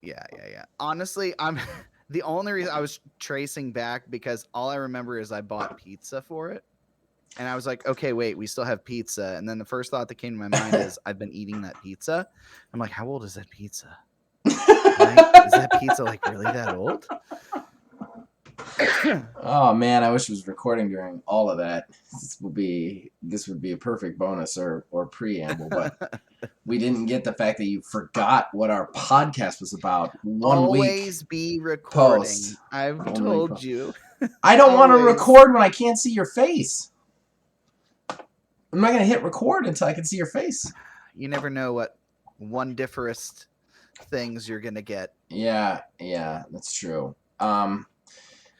Yeah. Honestly, I'm the only reason I was tracing back because all I remember is I bought pizza for it. And I was like, okay, wait, we still have pizza. And then the first thought that came to my mind is I've been eating that pizza. I'm like, how old is that pizza? Is that pizza like really that old? Oh man, I wish it was recording during all of that. This would be a perfect bonus or preamble, but we didn't get the fact that you forgot what our podcast was about. 1 week Always be recording. post. I've 1 week told post. you. I don't want to Always. record when I can't see your face. I'm not gonna hit record until I can see your face. You never know what wondiferous things you're gonna get. Yeah, that's true.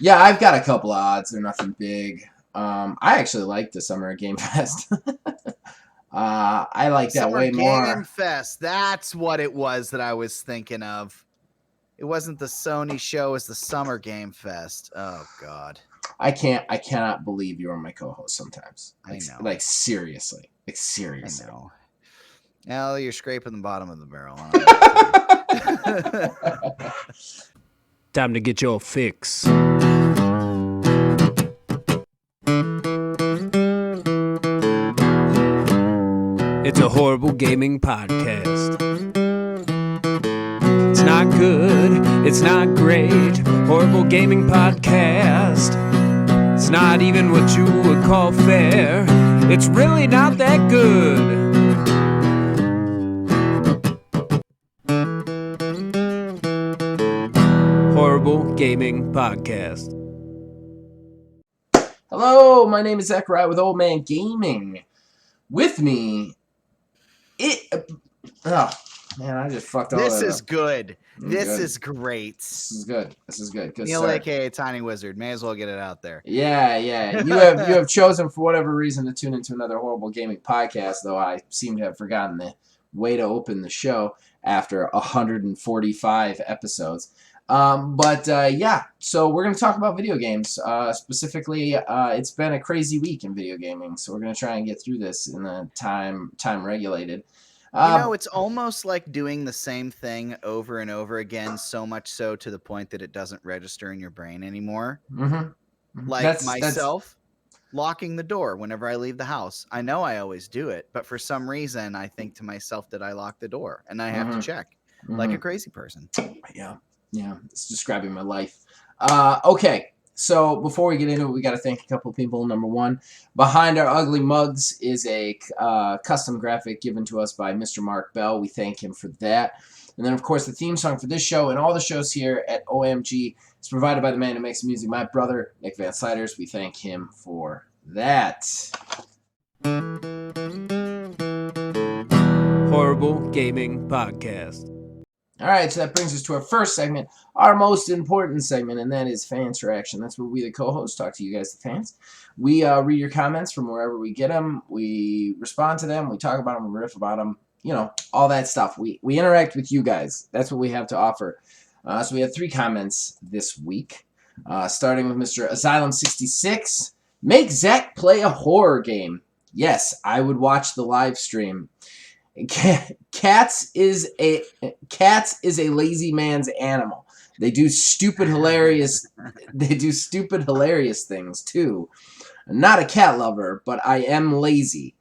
Yeah, I've got a couple of odds. They're nothing big. I actually like the Summer Game Fest. I like that Summer way Game more. Fest. That's what it was that I was thinking of. It wasn't the Sony show, it was the Summer Game Fest. Oh God. I cannot believe you are my co-host sometimes. I know. Like seriously. I know. Now you're scraping the bottom of the barrel. Time to get your fix. It's a horrible gaming podcast. It's not good. It's not great. Horrible gaming podcast. It's not even what you would call fair. It's really not that good. Horrible Gaming Podcast. Hello, my name is Zachariah with Old Man Gaming. With me, oh man, I just fucked all that up. This is good. This is great. This is good. Good Neil, start. aka Tiny Wizard, may as well get it out there. Yeah. You have chosen for whatever reason to tune into another Horrible Gaming podcast, though I seem to have forgotten the way to open the show after 145 episodes. So we're going to talk about video games. Specifically, it's been a crazy week in video gaming, so we're going to try and get through this in a time regulated. It's almost like doing the same thing over and over again, so much so to the point that it doesn't register in your brain anymore. Mm-hmm. Like myself locking the door whenever I leave the house. I know I always do it, but for some reason I think to myself, did I lock the door? And I have to check like a crazy person. Yeah, it's describing my life. Okay, so before we get into it, we got to thank a couple of people. Number one, behind our ugly mugs is a custom graphic given to us by Mr. Mark Bell. We thank him for that. And then, of course, the theme song for this show and all the shows here at OMG is provided by the man who makes music, my brother, Nick Van Sliders. We thank him for that. Horrible Gaming Podcast. All right, so that brings us to our first segment, our most important segment, and that is fan interaction. That's where we, the co-hosts, talk to you guys, the fans. We read your comments from wherever we get them. We respond to them. We talk about them. We riff about them. All that stuff. We interact with you guys. That's what we have to offer. So we have 3 comments this week, starting with Mr. Asylum66. Make Zach play a horror game. Yes, I would watch the live stream. Cats is a lazy man's animal. They do stupid hilarious things too. I'm not a cat lover, but I am lazy.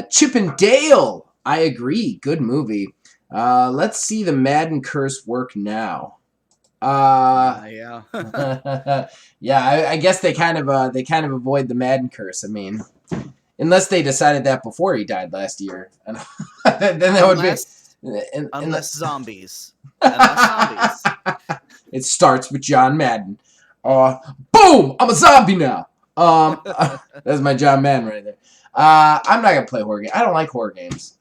Chip and Dale, I agree. Good movie. Let's see the Madden curse work now. Yeah. Yeah, I guess they kind of avoid the Madden curse. I mean, unless they decided that before he died last year, and then that would be unless zombies. Unless zombies. It starts with John Madden. Boom! I'm a zombie now. That's my John Madden right there. I'm not gonna play horror games. I don't like horror games.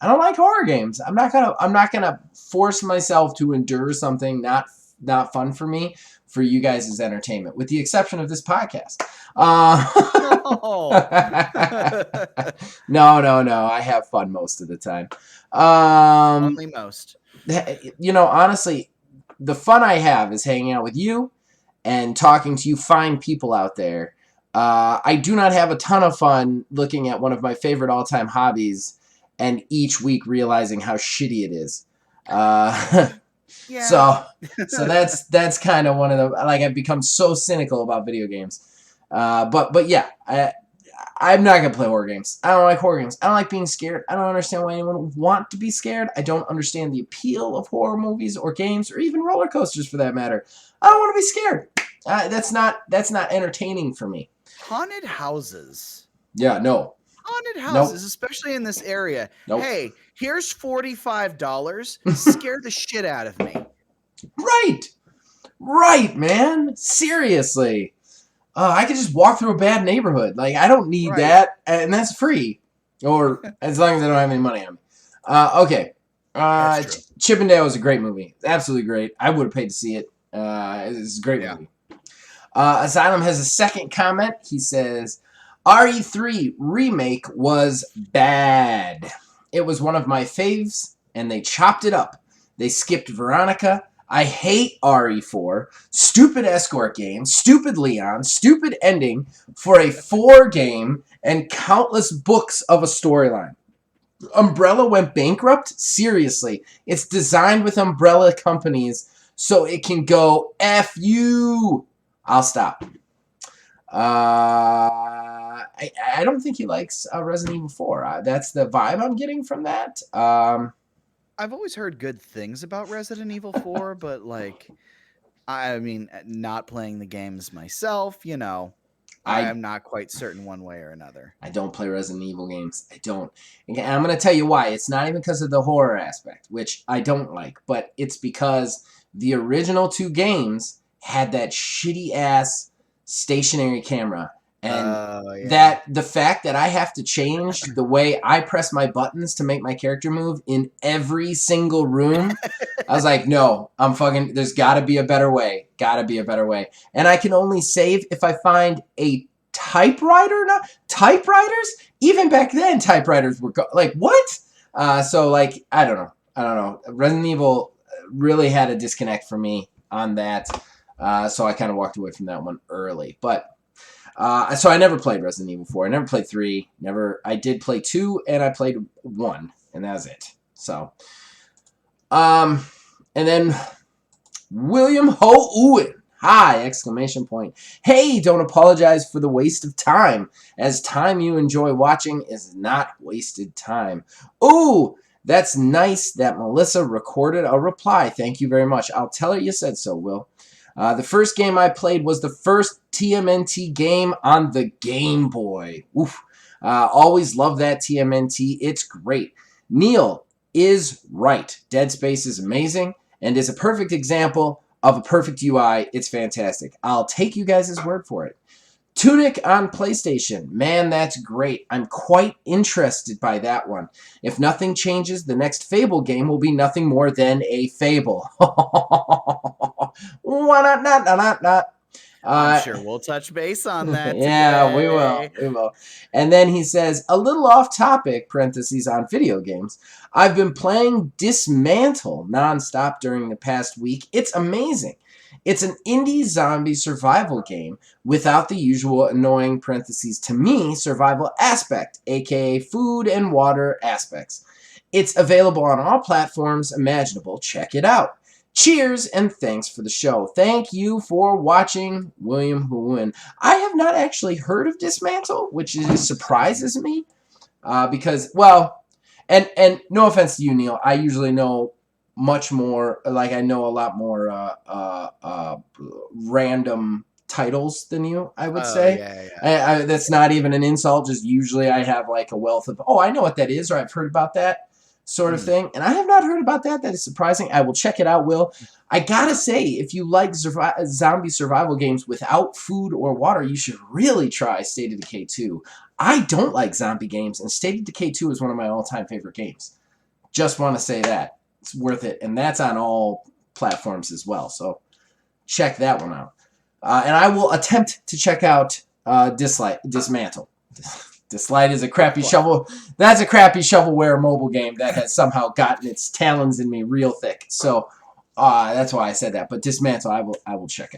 I'm not gonna force myself to endure something not fun for me for you guys' entertainment, with the exception of this podcast. No. I have fun most of the time. Only most. Honestly, the fun I have is hanging out with you and talking to you fine people out there. I do not have a ton of fun looking at one of my favorite all-time hobbies and each week realizing how shitty it is. Yeah. So that's kind of one of the, like, I've become so cynical about video games. But yeah, I'm not gonna play horror games. I don't like horror games. I don't like being scared. I don't understand why anyone would want to be scared. I don't understand the appeal of horror movies or games or even roller coasters for that matter. I don't want to be scared. That's not entertaining for me. Haunted houses. Yeah, no. Haunted houses, especially in this area. Nope. Hey, here's $45. Scare the shit out of me. Right, man. Seriously. I could just walk through a bad neighborhood. Like, I don't need that, and that's free. Or as long as I don't have any money on me. Okay. Chip and Dale was a great movie. Absolutely great. I would have paid to see it. It's a great movie. Asylum has a second comment. He says, RE3 remake was bad. It was one of my faves, and they chopped it up. They skipped Veronica. I hate RE4. Stupid escort game. Stupid Leon. Stupid ending for a 4 game and countless books of a storyline. Umbrella went bankrupt? Seriously. It's designed with Umbrella companies so it can go F you. I'll stop. I don't think he likes Resident Evil 4. That's the vibe I'm getting from that. I've always heard good things about Resident Evil 4, but like, I mean, not playing the games myself, you know, I'm not quite certain one way or another. I don't play Resident Evil games. I don't. And I'm going to tell you why. It's not even because of the horror aspect, which I don't like, but it's because the original 2 games had that shitty ass stationary camera. And that the fact that I have to change the way I press my buttons to make my character move in every single room, I was like, no, there's got to be a better way. Got to be a better way. And I can only save if I find a typewriter. Typewriters? Even back then, typewriters were like, what? So, like, I don't know. Resident Evil really had a disconnect for me on that. So I kind of walked away from that one early. But so I never played Resident Evil 4. I never played 3. I did play 2, and I played 1, and that was it. So, and then William Ho Ewan. Hi! ! Hey, don't apologize for the waste of time, as time you enjoy watching is not wasted time. Ooh! That's nice that Melissa recorded a reply. Thank you very much. I'll tell her you said so, Will. The first game I played was the first TMNT game on the Game Boy. Oof. Always love that TMNT. It's great. Neil is right. Dead Space is amazing and is a perfect example of a perfect UI. It's fantastic. I'll take you guys' word for it. Tunic on PlayStation. Man, that's great. I'm quite interested by that one. If nothing changes, the next Fable game will be nothing more than a Fable. I'm sure we'll touch base on that Yeah, today. we will. And then he says, a little off topic, parentheses on video games. I've been playing Dismantle nonstop during the past week. It's amazing. It's an indie zombie survival game without the usual annoying parentheses to me survival aspect, aka food and water aspects. It's available on all platforms imaginable. Check it out. Cheers and thanks for the show. Thank you for watching, William Huin. I have not actually heard of Dismantle, which surprises me because, well, and no offense to you, Neil, I usually know much more, like I know a lot more random titles than you, I would say. Yeah. That's not even an insult, just usually I have like a wealth of, I know what that is, or I've heard about that sort of thing. And I have not heard about that. That is surprising. I will check it out, Will. I gotta say, if you like zombie survival games without food or water, you should really try State of Decay 2. I don't like zombie games, and State of Decay 2 is one of my all-time favorite games. Just want to say that. It's worth it. And that's on all platforms as well. So check that one out. And I will attempt to check out Dismantle. Dislight is a crappy shovel. That's a crappy shovelware mobile game that has somehow gotten its talons in me real thick. So that's why I said that. But Dismantle, I will check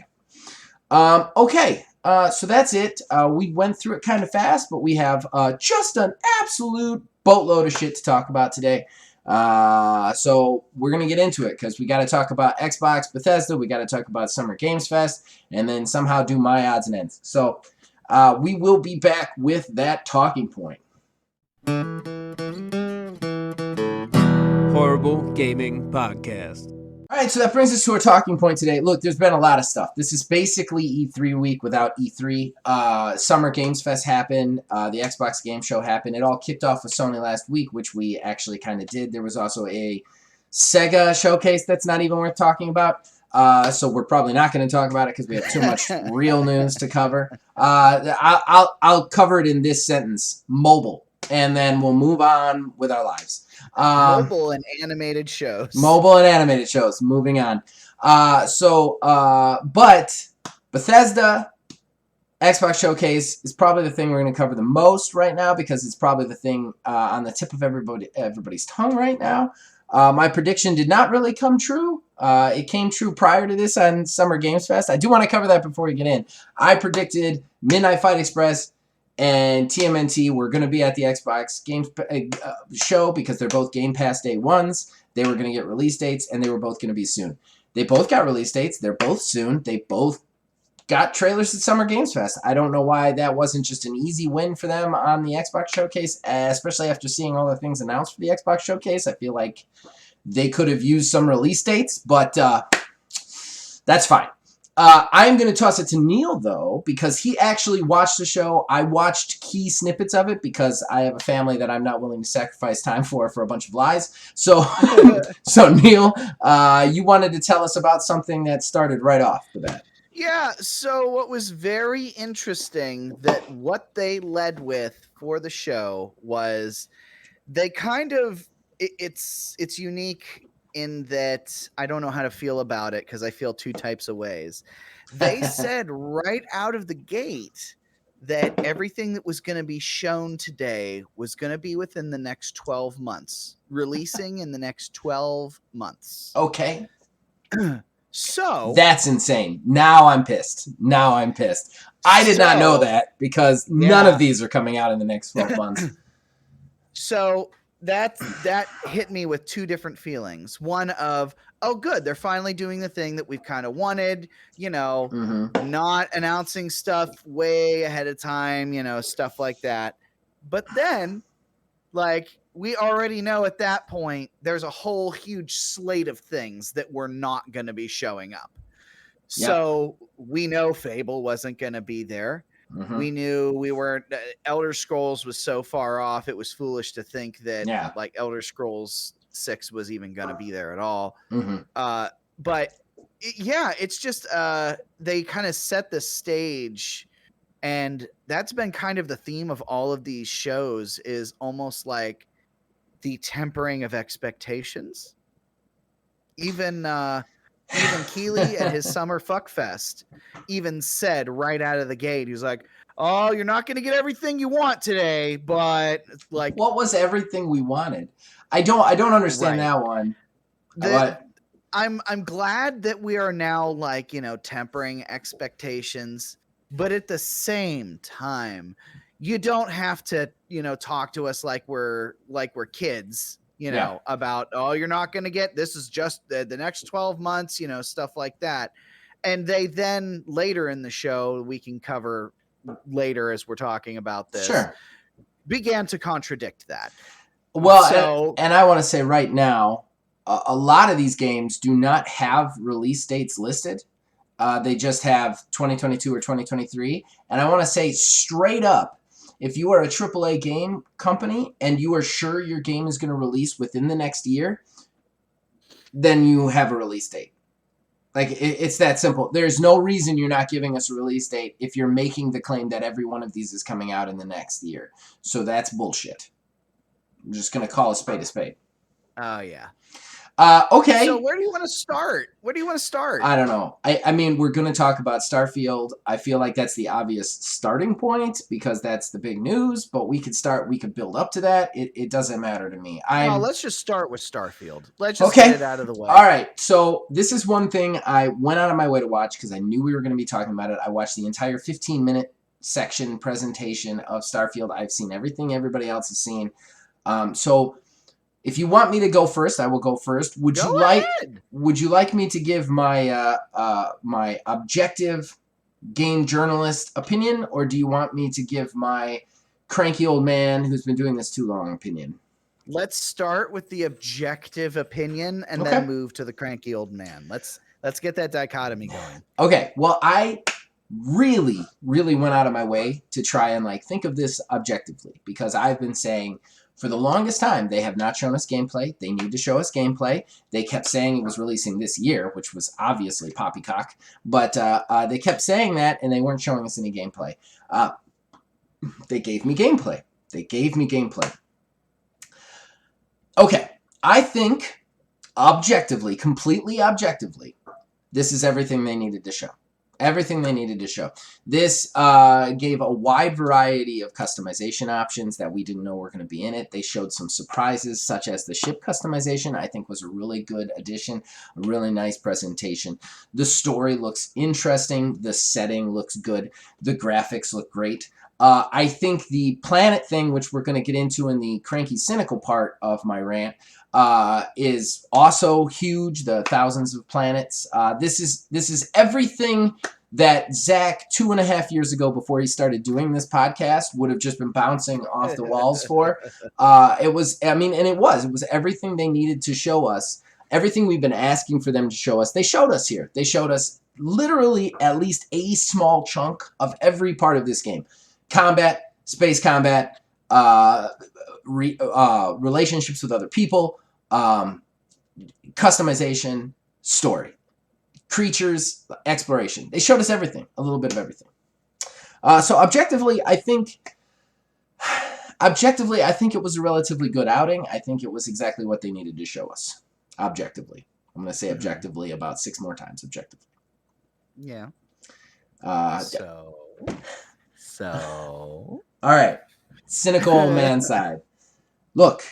out. Okay, so that's it. We went through it kind of fast, but we have just an absolute boatload of shit to talk about today. So we're going to get into it because we got to talk about Xbox, Bethesda. We got to talk about Summer Games Fest and then somehow do my odds and ends. So we will be back with that talking point. Horrible Gaming Podcast. All right, so that brings us to our talking point today. Look, there's been a lot of stuff. This is basically E3 week without E3. Summer Games Fest happened. The Xbox Game Show happened. It all kicked off with Sony last week, which we actually kind of did. There was also a Sega showcase that's not even worth talking about. So we're probably not going to talk about it because we have too much real news to cover. I'll cover it in this sentence: mobile, and then we'll move on with our lives. Mobile and animated shows. Mobile and animated shows. Moving on. But Bethesda Xbox Showcase is probably the thing we're going to cover the most right now because it's probably the thing on the tip of everybody's tongue right now. My prediction did not really come true. It came true prior to this on Summer Games Fest. I do want to cover that before we get in. I predicted Midnight Fight Express and TMNT were going to be at the Xbox Games show because they're both Game Pass day ones. They were going to get release dates, and they were both going to be soon. They both got release dates. They're both soon. They both got trailers at Summer Games Fest. I don't know why that wasn't just an easy win for them on the Xbox Showcase, especially after seeing all the things announced for the Xbox Showcase. I feel like they could have used some release dates, but that's fine. I'm going to toss it to Neil, though, because he actually watched the show. I watched key snippets of it because I have a family that I'm not willing to sacrifice time for a bunch of lies. So, so Neil, you wanted to tell us about something that started right off the bat. Yeah, so what was very interesting that what they led with for the show was they kind of, it's unique in that I don't know how to feel about it because I feel two types of ways. They said right out of the gate that everything that was going to be shown today was going to be within the next 12 months, releasing in the next 12 months. Okay. So that's insane. Now I'm pissed. I did not know that because none of these are coming out in the next 12 months. So that hit me with two different feelings. One of, oh, good, they're finally doing the thing that we've kind of wanted, not announcing stuff way ahead of time, stuff like that. But then, like, we already know at that point, there's a whole huge slate of things that were not going to be showing up. Yep. So we know Fable wasn't going to be there. Mm-hmm. We knew we weren't. Elder Scrolls was so far off; it was foolish to think that like Elder Scrolls 6 was even going to be there at all. Mm-hmm. But it's just they kind of set the stage, and that's been kind of the theme of all of these shows. Is almost like the tempering of expectations. Even Keeley at his Summer Fuck Fest even said right out of the gate, he was like, "Oh, you're not going to get everything you want today, but like, what was everything we wanted?" I don't understand that one. I'm glad that we are now like, tempering expectations, but at the same time, you don't have to, talk to us like we're kids. About, oh, you're not going to get, this is just the next 12 months, stuff like that. And they then later in the show, we can cover later as we're talking about this, began to contradict that. Well, and I want to say right now, a lot of these games do not have release dates listed. They just have 2022 or 2023. And I want to say straight up, if you are a AAA game company and you are sure your game is going to release within the next year, then you have a release date. Like, it's that simple. There's no reason you're not giving us a release date if you're making the claim that every one of these is coming out in the next year. So that's bullshit. I'm just going to call a spade a spade. Oh, yeah. Okay. So where do you want to start? I don't know. I mean, we're going to talk about Starfield. I feel like that's the obvious starting point because that's the big news, but we could build up to that. It doesn't matter to me. Let's just start with Starfield. Let's just get it out of the way. All right. So this is one thing I went out of my way to watch because I knew we were going to be talking about it. I watched the entire 15-minute section presentation of Starfield. I've seen everything everybody else has seen. So If you want me to go first, I will go first. Would Go you like ahead. Would you like me to give my my objective game journalist opinion, or do you want me to give my cranky old man who's been doing this too long opinion? Let's start with the objective opinion and Okay. then move to the cranky old man. Let's get that dichotomy going. Okay, well, I really went out of my way to try and like think of this objectively, because I've been saying for the longest time they have not shown us gameplay. They need to show us gameplay. They kept saying it was releasing this year, which was obviously poppycock, but they kept saying that and they weren't showing us any gameplay. They gave me gameplay. Okay, I think objectively, completely objectively, this is everything they needed to show. This gave a wide variety of customization options that we didn't know were going to be in it. They showed some surprises, such as the ship customization. I think was a really good addition, a really nice presentation. The story looks interesting. The setting looks good. The graphics look great. I think the planet thing, which we're going to get into in the cranky cynical part of my rant, is also huge. The thousands of planets. This is everything that Zach 2.5 years ago, before he started doing this podcast, would have just been bouncing off the walls for. It was everything they needed to show us. Everything we've been asking for them to show us. They showed us here. They showed us literally at least a small chunk of every part of this game. Combat, space combat, relationships with other people, customization, story, creatures, exploration. They showed us everything, a little bit of everything. So objectively, I think it was a relatively good outing. I think it was exactly what they needed to show us. Objectively. I'm going to say objectively about 6 more times. Objectively. Yeah. So. All right. Cynical old man side. Look.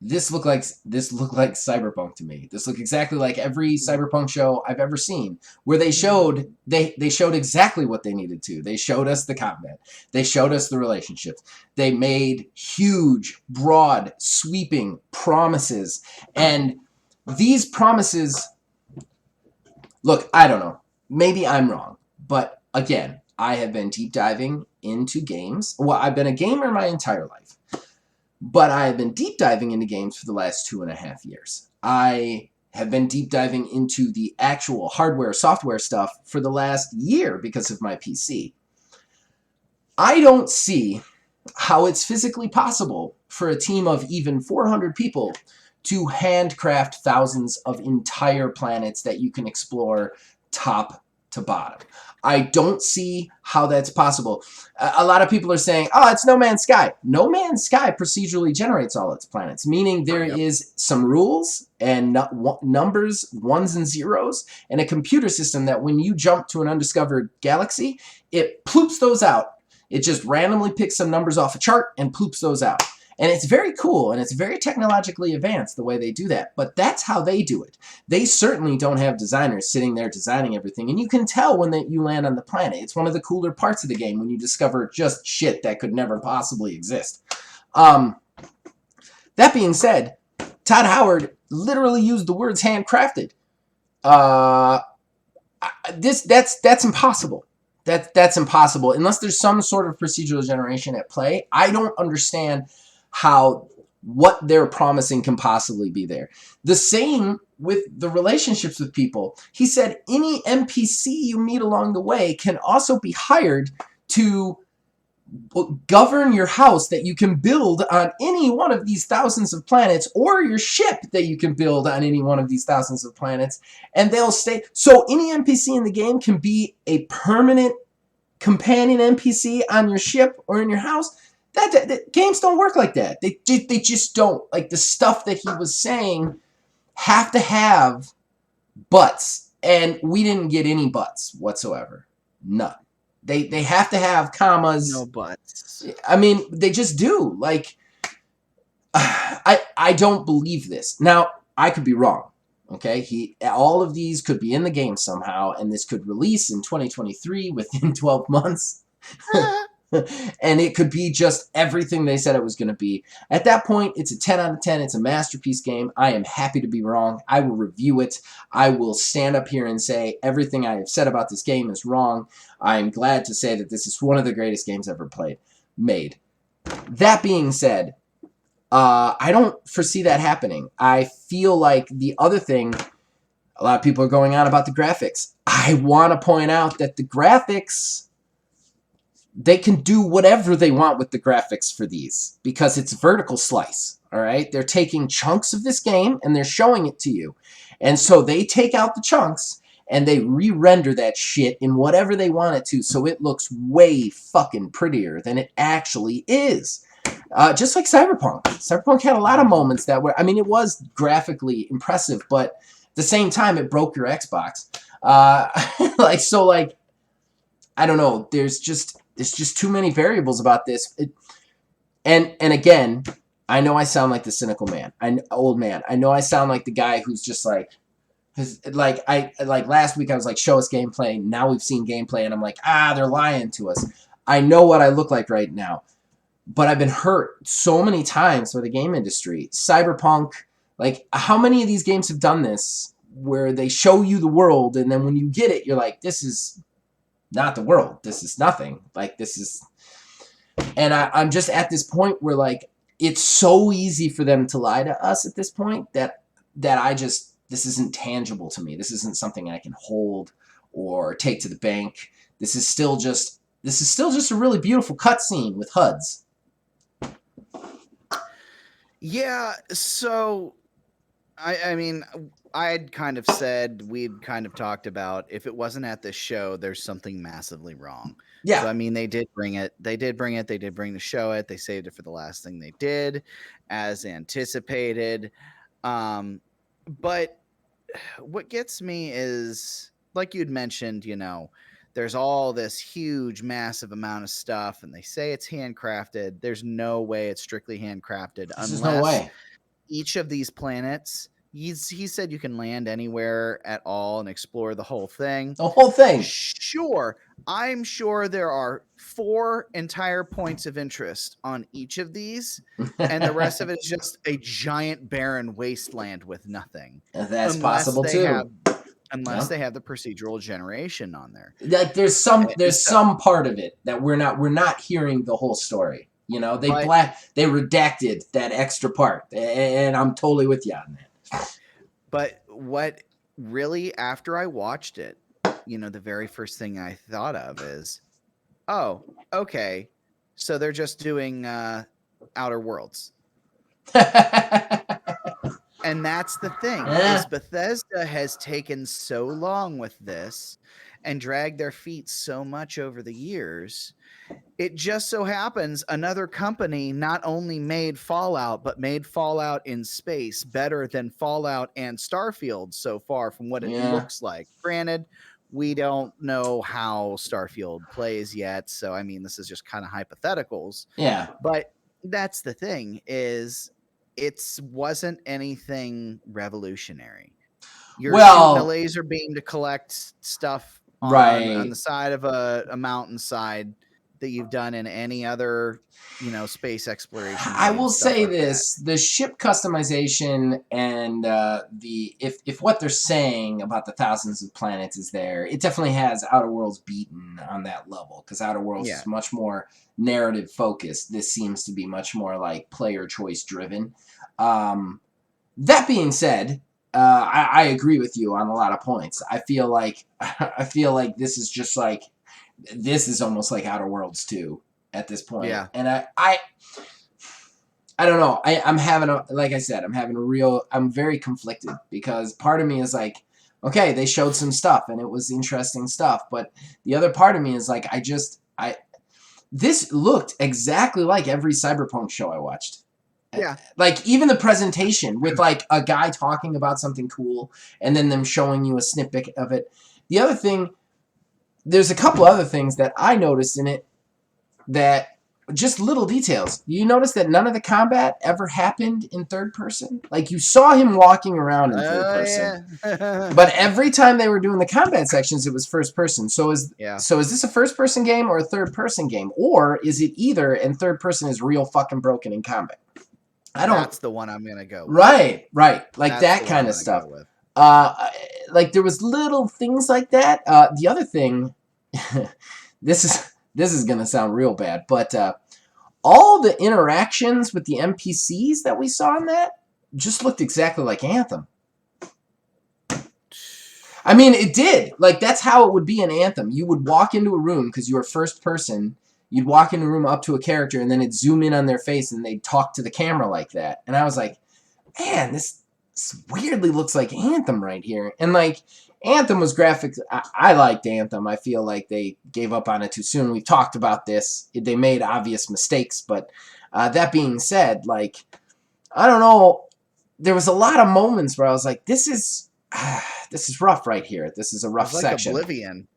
This looked like Cyberpunk to me. This looked exactly like every Cyberpunk show I've ever seen, where they showed exactly what they needed to. They showed us the combat. They showed us the relationships. They made huge, broad, sweeping promises. And these promises, look, I don't know. Maybe I'm wrong. But again, I have been deep diving into games. Well, I've been a gamer my entire life. But I have been deep diving into games for the last 2.5 years. I have been deep diving into the actual hardware, software stuff for the last year because of my PC. I don't see how it's physically possible for a team of even 400 people to handcraft thousands of entire planets that you can explore top to bottom. I don't see how that's possible. A lot of people are saying, oh, it's No Man's Sky. No Man's Sky procedurally generates all its planets, meaning there is some rules and numbers, ones and zeros, and a computer system that when you jump to an undiscovered galaxy, it ploops those out. It just randomly picks some numbers off a chart and ploops those out. And it's very cool, and it's very technologically advanced the way they do that. But that's how they do it. They certainly don't have designers sitting there designing everything. And you can tell when you land on the planet. It's one of the cooler parts of the game when you discover just shit that could never possibly exist. That being said, Todd Howard literally used the words handcrafted. That's impossible. That's impossible. Unless there's some sort of procedural generation at play, I don't understand how what they're promising can possibly be there. The same with the relationships with people. He said any NPC you meet along the way can also be hired to govern your house that you can build on any one of these thousands of planets, or your ship that you can build on any one of these thousands of planets, and they'll stay. So any NPC in the game can be a permanent companion NPC on your ship or in your house. That games don't work like that. They just don't. Like, the stuff that he was saying have to have butts, and we didn't get any butts whatsoever. None. They have to have commas. No butts. I mean, they just do. Like, I don't believe this. Now, I could be wrong. Okay, all of these could be in the game somehow, and this could release in 2023 within 12 months. and it could be just everything they said it was going to be. At that point, it's a 10 out of 10. It's a masterpiece game. I am happy to be wrong. I will review it. I will stand up here and say everything I have said about this game is wrong. I am glad to say that this is one of the greatest games ever made. That being said, I don't foresee that happening. I feel like the other thing, a lot of people are going on about the graphics. I want to point out that the graphics, they can do whatever they want with the graphics for these because it's vertical slice, all right? They're taking chunks of this game and they're showing it to you. And so they take out the chunks and they re-render that shit in whatever they want it to so it looks way fucking prettier than it actually is. Just like Cyberpunk. Cyberpunk had a lot of moments that were, I mean, it was graphically impressive, but at the same time, it broke your Xbox. I don't know. There's just too many variables about this. And again, I know I sound like the cynical man, old man. I know I sound like the guy who's just like last week I was like, show us gameplay. Now we've seen gameplay, and I'm like, they're lying to us. I know what I look like right now, but I've been hurt so many times by the game industry. Cyberpunk, like, how many of these games have done this where they show you the world, and then when you get it, you're like, this is not the world. This is nothing. Like, this is... And I'm just at this point where, like, it's so easy for them to lie to us at this point that I just... This isn't tangible to me. This isn't something I can hold or take to the bank. This is still just a really beautiful cutscene with HUDs. Yeah, so I mean, I'd kind of said, we'd kind of talked about, if it wasn't at this show, there's something massively wrong. Yeah. So, I mean, they did bring it. They did bring the show it. They saved it for the last thing they did, as anticipated. But what gets me is, like you'd mentioned, you know, there's all this huge, massive amount of stuff, and they say it's handcrafted. There's no way it's strictly handcrafted There's no way. Each of these planets, he said you can land anywhere at all and explore the whole thing. The whole thing. Sure. I'm sure there are 4 entire points of interest on each of these, and the rest of it is just a giant barren wasteland with nothing. That's possible too. Unless they have the procedural generation on there. Like there's some part of it that we're not hearing the whole story. You know, they redacted that extra part, and I'm totally with you on that. But what really, after I watched it, you know, the very first thing I thought of is, oh, okay, so they're just doing Outer Worlds. And that's the thing. Is Bethesda has taken so long with this and dragged their feet so much over the years. It just so happens another company not only made Fallout, but made Fallout in space better than Fallout and Starfield so far from what it looks like. Granted, we don't know how Starfield plays yet, so I mean, this is just kind of hypotheticals. Yeah. But that's the thing, is it wasn't anything revolutionary. You're shooting a laser beam to collect stuff on the side of a mountainside that you've done in any other, you know, space exploration. I will say this: the ship customization and if what they're saying about the thousands of planets is there, it definitely has Outer Worlds beaten on that level, because Outer Worlds is much more narrative focused. This seems to be much more like player choice driven. That being said, I agree with you on a lot of points. I feel like this is just like, this is almost like Outer Worlds 2 at this point. Yeah. And I don't know. I'm very conflicted, because part of me is like, okay, they showed some stuff and it was interesting stuff. But the other part of me is like, this looked exactly like every Cyberpunk show I watched. Yeah. Like, even the presentation with like a guy talking about something cool and then them showing you a snippet of it. The other thing, there's a couple other things that I noticed in it that just little details. You notice that none of the combat ever happened in third person? Like, you saw him walking around in third person. Yeah. But every time they were doing the combat sections, it was first person. So is this a first person game or a third person game? Or is it either and third person is real fucking broken in combat? That's the one I'm going to go with. Right. Like That's that kind of stuff. Like there was little things like that. The other thing, this is gonna sound real bad, but all the interactions with the NPCs that we saw in that just looked exactly like Anthem. I mean, it did. Like, that's how it would be in Anthem. You would walk into a room because you were first person. You'd walk into a room up to a character, and then it'd zoom in on their face, and they'd talk to the camera like that. And I was like, man, this weirdly looks like Anthem right here. And, like, Anthem was graphics. I liked Anthem. I feel like they gave up on it too soon. We've talked about this. They made obvious mistakes. But that being said, like, I don't know. There was a lot of moments where I was like, this is rough right here. This is a rough section. Oblivion.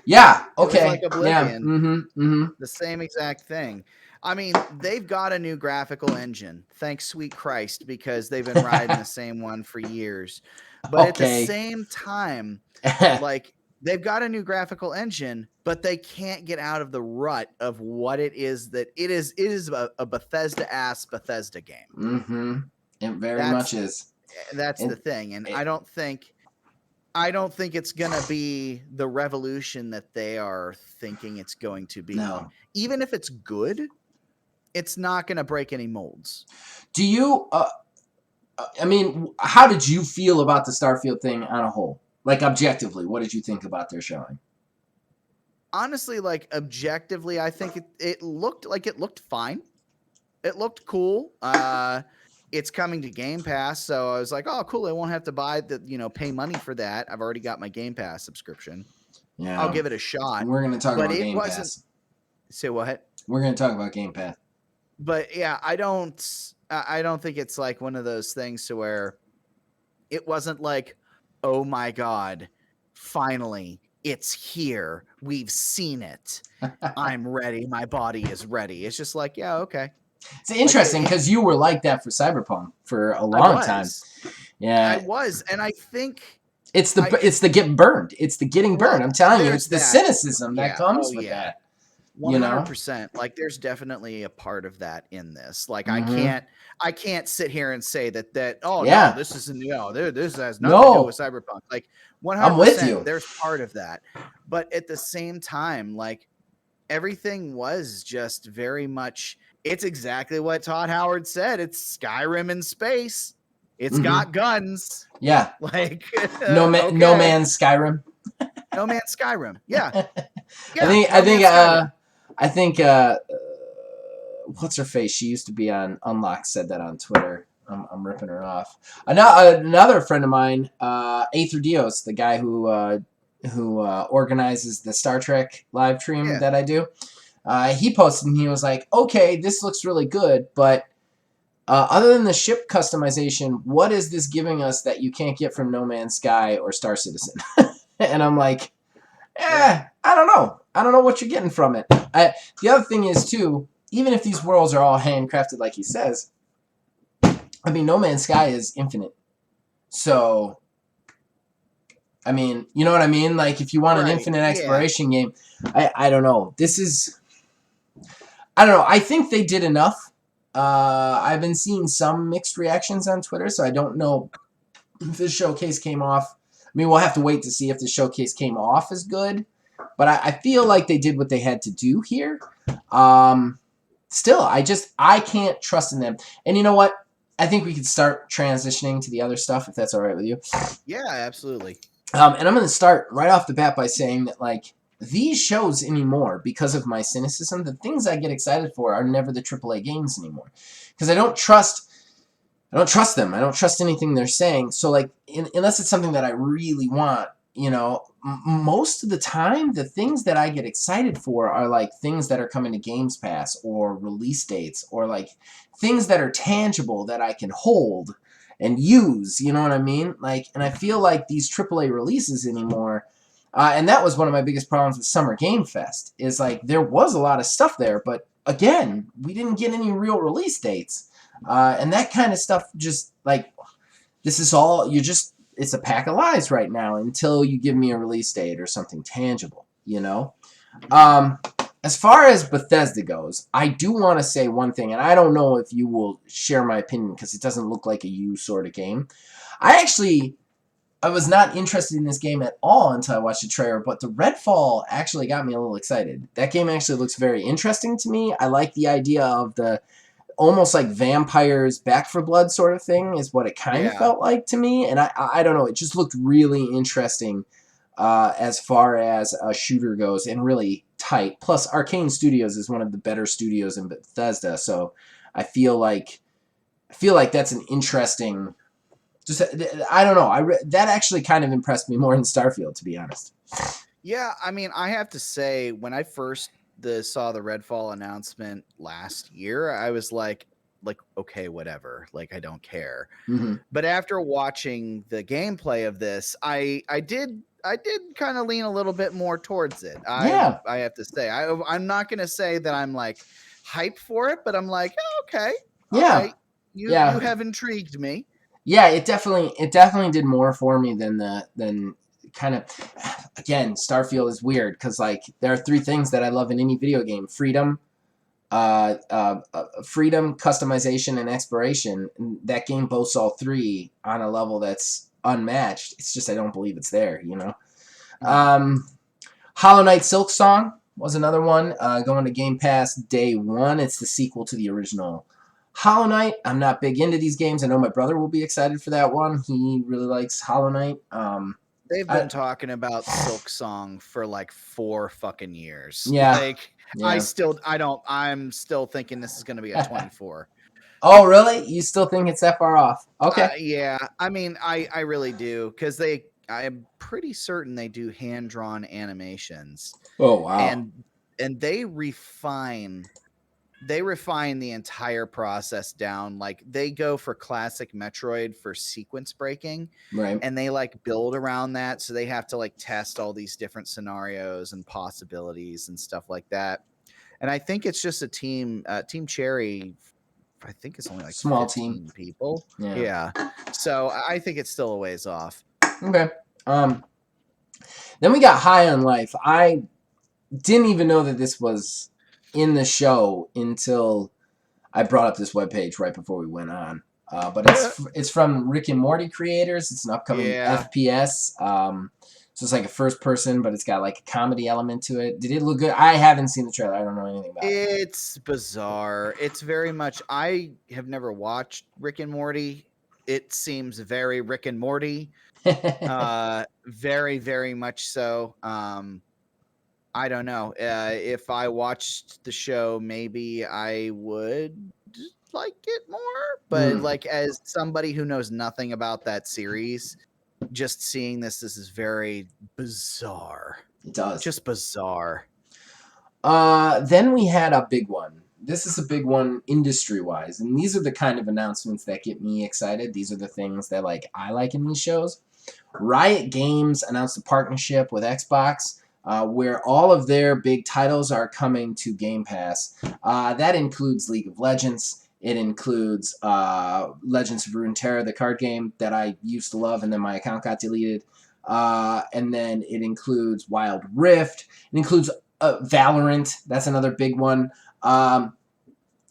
Yeah. Okay. Like Oblivion. Yeah. The same exact thing. I mean, they've got a new graphical engine. Thanks, sweet Christ, because they've been riding the same one for years. But at the same time, like, they've got a new graphical engine, but they can't get out of the rut of what it is that it is. It is a Bethesda-ass Bethesda game. Mm-hmm. It very much is. That's the thing. And I don't think it's going to be the revolution that they are thinking it's going to be. No. Even if it's good, it's not going to break any molds. Do you, I mean, how did you feel about the Starfield thing on a whole? Like, objectively, what did you think about their showing? Honestly, like, objectively, I think it looked fine. It looked cool. It's coming to Game Pass, so I was like, oh, cool. I won't have to pay money for that. I've already got my Game Pass subscription. Yeah. I'll give it a shot. We're going to talk about Game Pass. Say what? We're going to talk about Game Pass. But yeah, I don't think it's like one of those things to where it wasn't like, oh my God, finally, it's here. We've seen it. I'm ready. My body is ready. It's just like, yeah, okay. It's interesting because you were like that for Cyberpunk for a long time. Yeah, I was, and I think it's the getting burned. It's the getting burned. I'm telling you, it's the cynicism that comes with that. 100%. Like, there's definitely a part of that in this. Like, I can't sit here and say that no, this isn't this has nothing to do with Cyberpunk. Like, 100%. I'm with you. There's part of that, but at the same time, like, everything was just very much. It's exactly what Todd Howard said. It's Skyrim in space. It's got guns. Yeah. Like No Man's Skyrim. No Man's Skyrim. Yeah. I think what's her face? She used to be on Unlocked, said that on Twitter. I'm ripping her off. Another friend of mine, Aether Dios, the guy who organizes the Star Trek live stream that I do. He posted and he was like, okay, this looks really good, but other than the ship customization, what is this giving us that you can't get from No Man's Sky or Star Citizen? And I'm like, I don't know. I don't know what you're getting from it. The other thing is, too, even if these worlds are all handcrafted like he says, I mean, No Man's Sky is infinite. So, I mean, you know what I mean? Like, if you want an infinite exploration game, I don't know. I don't know. I think they did enough. I've been seeing some mixed reactions on Twitter, so I don't know if this showcase came off. I mean, we'll have to wait to see if the showcase came off as good. But I feel like they did what they had to do here. Still, I can't trust in them. And you know what? I think we could start transitioning to the other stuff, if that's all right with you. Yeah, absolutely. And I'm going to start right off the bat by saying that, like, these shows anymore, because of my cynicism, the things I get excited for are never the AAA games anymore. Because I don't trust them. I don't trust anything they're saying. So, like, unless it's something that I really want, most of the time, the things that I get excited for are, like, things that are coming to Games Pass or release dates or, like, things that are tangible that I can hold and use, you know what I mean? Like, and I feel like these AAA releases anymore, and that was one of my biggest problems with Summer Game Fest, is, like, there was a lot of stuff there, but again, we didn't get any real release dates. And that kind of stuff just like, this is all, it's a pack of lies right now until you give me a release date or something tangible, you know? As far as Bethesda goes, I do want to say one thing, and I don't know if you will share my opinion because it doesn't look like a you sort of game. I was not interested in this game at all until I watched the trailer, but the Redfall actually got me a little excited. That game actually looks very interesting to me. I like the idea of the almost like vampires back for blood sort of thing is what it kind of felt like to me. And I don't know, it just looked really interesting as far as a shooter goes and really tight. Plus, Arcane Studios is one of the better studios in Bethesda, so I feel like that's an interesting. Just I don't know. That actually kind of impressed me more than Starfield, to be honest. Yeah, I mean, I have to say, when I first saw the Redfall announcement last year, I was like, okay, whatever. Like, I don't care. Mm-hmm. But after watching the gameplay of this, I did kind of lean a little bit more towards it. I have to say, I'm not going to say that I'm like hyped for it, but I'm like, oh, okay, all right, you have intrigued me. Yeah, it definitely did more for me than kind of. Again, Starfield is weird because like there are three things that I love in any video game: freedom, customization, and exploration. And that game boasts all three on a level that's unmatched. It's just I don't believe it's there, you know. Hollow Knight Silksong was another one going to Game Pass day one. It's the sequel to the original Hollow Knight. I'm not big into these games. I know my brother will be excited for that one. He really likes Hollow Knight. They've been talking about Silksong for like 4 fucking years. Yeah. Like, yeah. I'm still thinking this is going to be a 24. Oh, really? You still think it's that far off? Okay. Yeah. I mean, I really do, because I'm pretty certain they do hand-drawn animations. Oh, wow. And they refine the entire process down. Like, they go for classic Metroid for sequence breaking, right? And they like build around that, so they have to like test all these different scenarios and possibilities and stuff like that. And I think it's just a team Cherry. I think it's only like small 15 team people. Yeah. So I think it's still a ways off. Okay. Then we got High on Life. I didn't even know that this was in the show until I brought up this webpage right before we went on. But it's from Rick and Morty creators. It's an upcoming FPS. So it's like a first person, but it's got like a comedy element to it. Did it look good? I haven't seen the trailer. I don't know anything about it. It's bizarre. It's very much. I have never watched Rick and Morty. It seems very Rick and Morty. Very, very much so. I don't know. If I watched the show, maybe I would like it more. But like, as somebody who knows nothing about that series, just seeing this is very bizarre. It does. Just bizarre. Then we had a big one. This is a big one industry-wise, and these are the kind of announcements that get me excited. These are the things that like I like in these shows. Riot Games announced a partnership with Xbox, where all of their big titles are coming to Game Pass. That includes League of Legends. It includes Legends of Runeterra, the card game that I used to love, and then my account got deleted. And then it includes Wild Rift. It includes Valorant. That's another big one.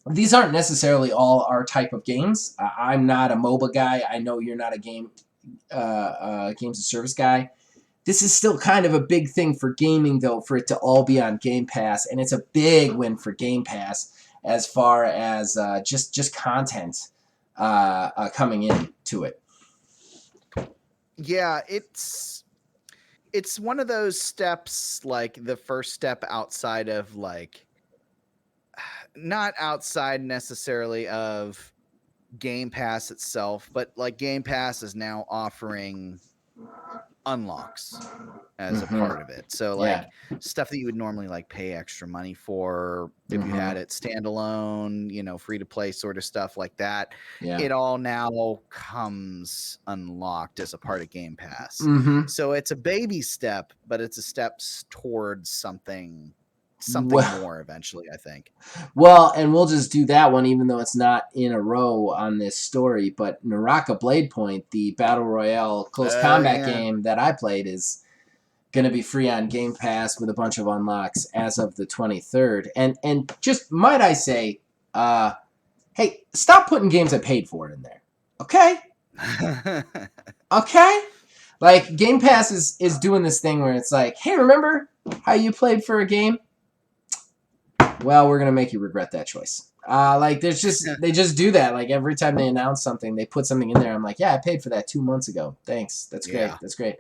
These aren't necessarily all our type of games. I'm not a MOBA guy. I know you're not a games of service guy. This is still kind of a big thing for gaming, though, for it to all be on Game Pass, and it's a big win for Game Pass as far as just content coming in to it. Yeah, it's one of those steps, like the first step outside of like, not outside necessarily of Game Pass itself, but like Game Pass is now offering unlocks as a part of it. So like stuff that you would normally like pay extra money for if you had it standalone, you know, free to play sort of stuff like that. It all now comes unlocked as a part of Game Pass. So it's a baby step, but it's a step towards something something more eventually, I think. Well, and we'll just do that one, even though it's not in a row on this story. But Naraka Blade Point, the Battle Royale close combat game that I played, is going to be free on Game Pass with a bunch of unlocks as of the 23rd. And just might I say, hey, stop putting games I paid for in there. Okay? Okay? Like, Game Pass is doing this thing where it's like, hey, remember how you played for a game? Well, we're going to make you regret that choice. Like, they just do that. Like, every time they announce something, they put something in there. I'm like, yeah, I paid for that 2 months ago. Thanks. That's great. Yeah. That's great.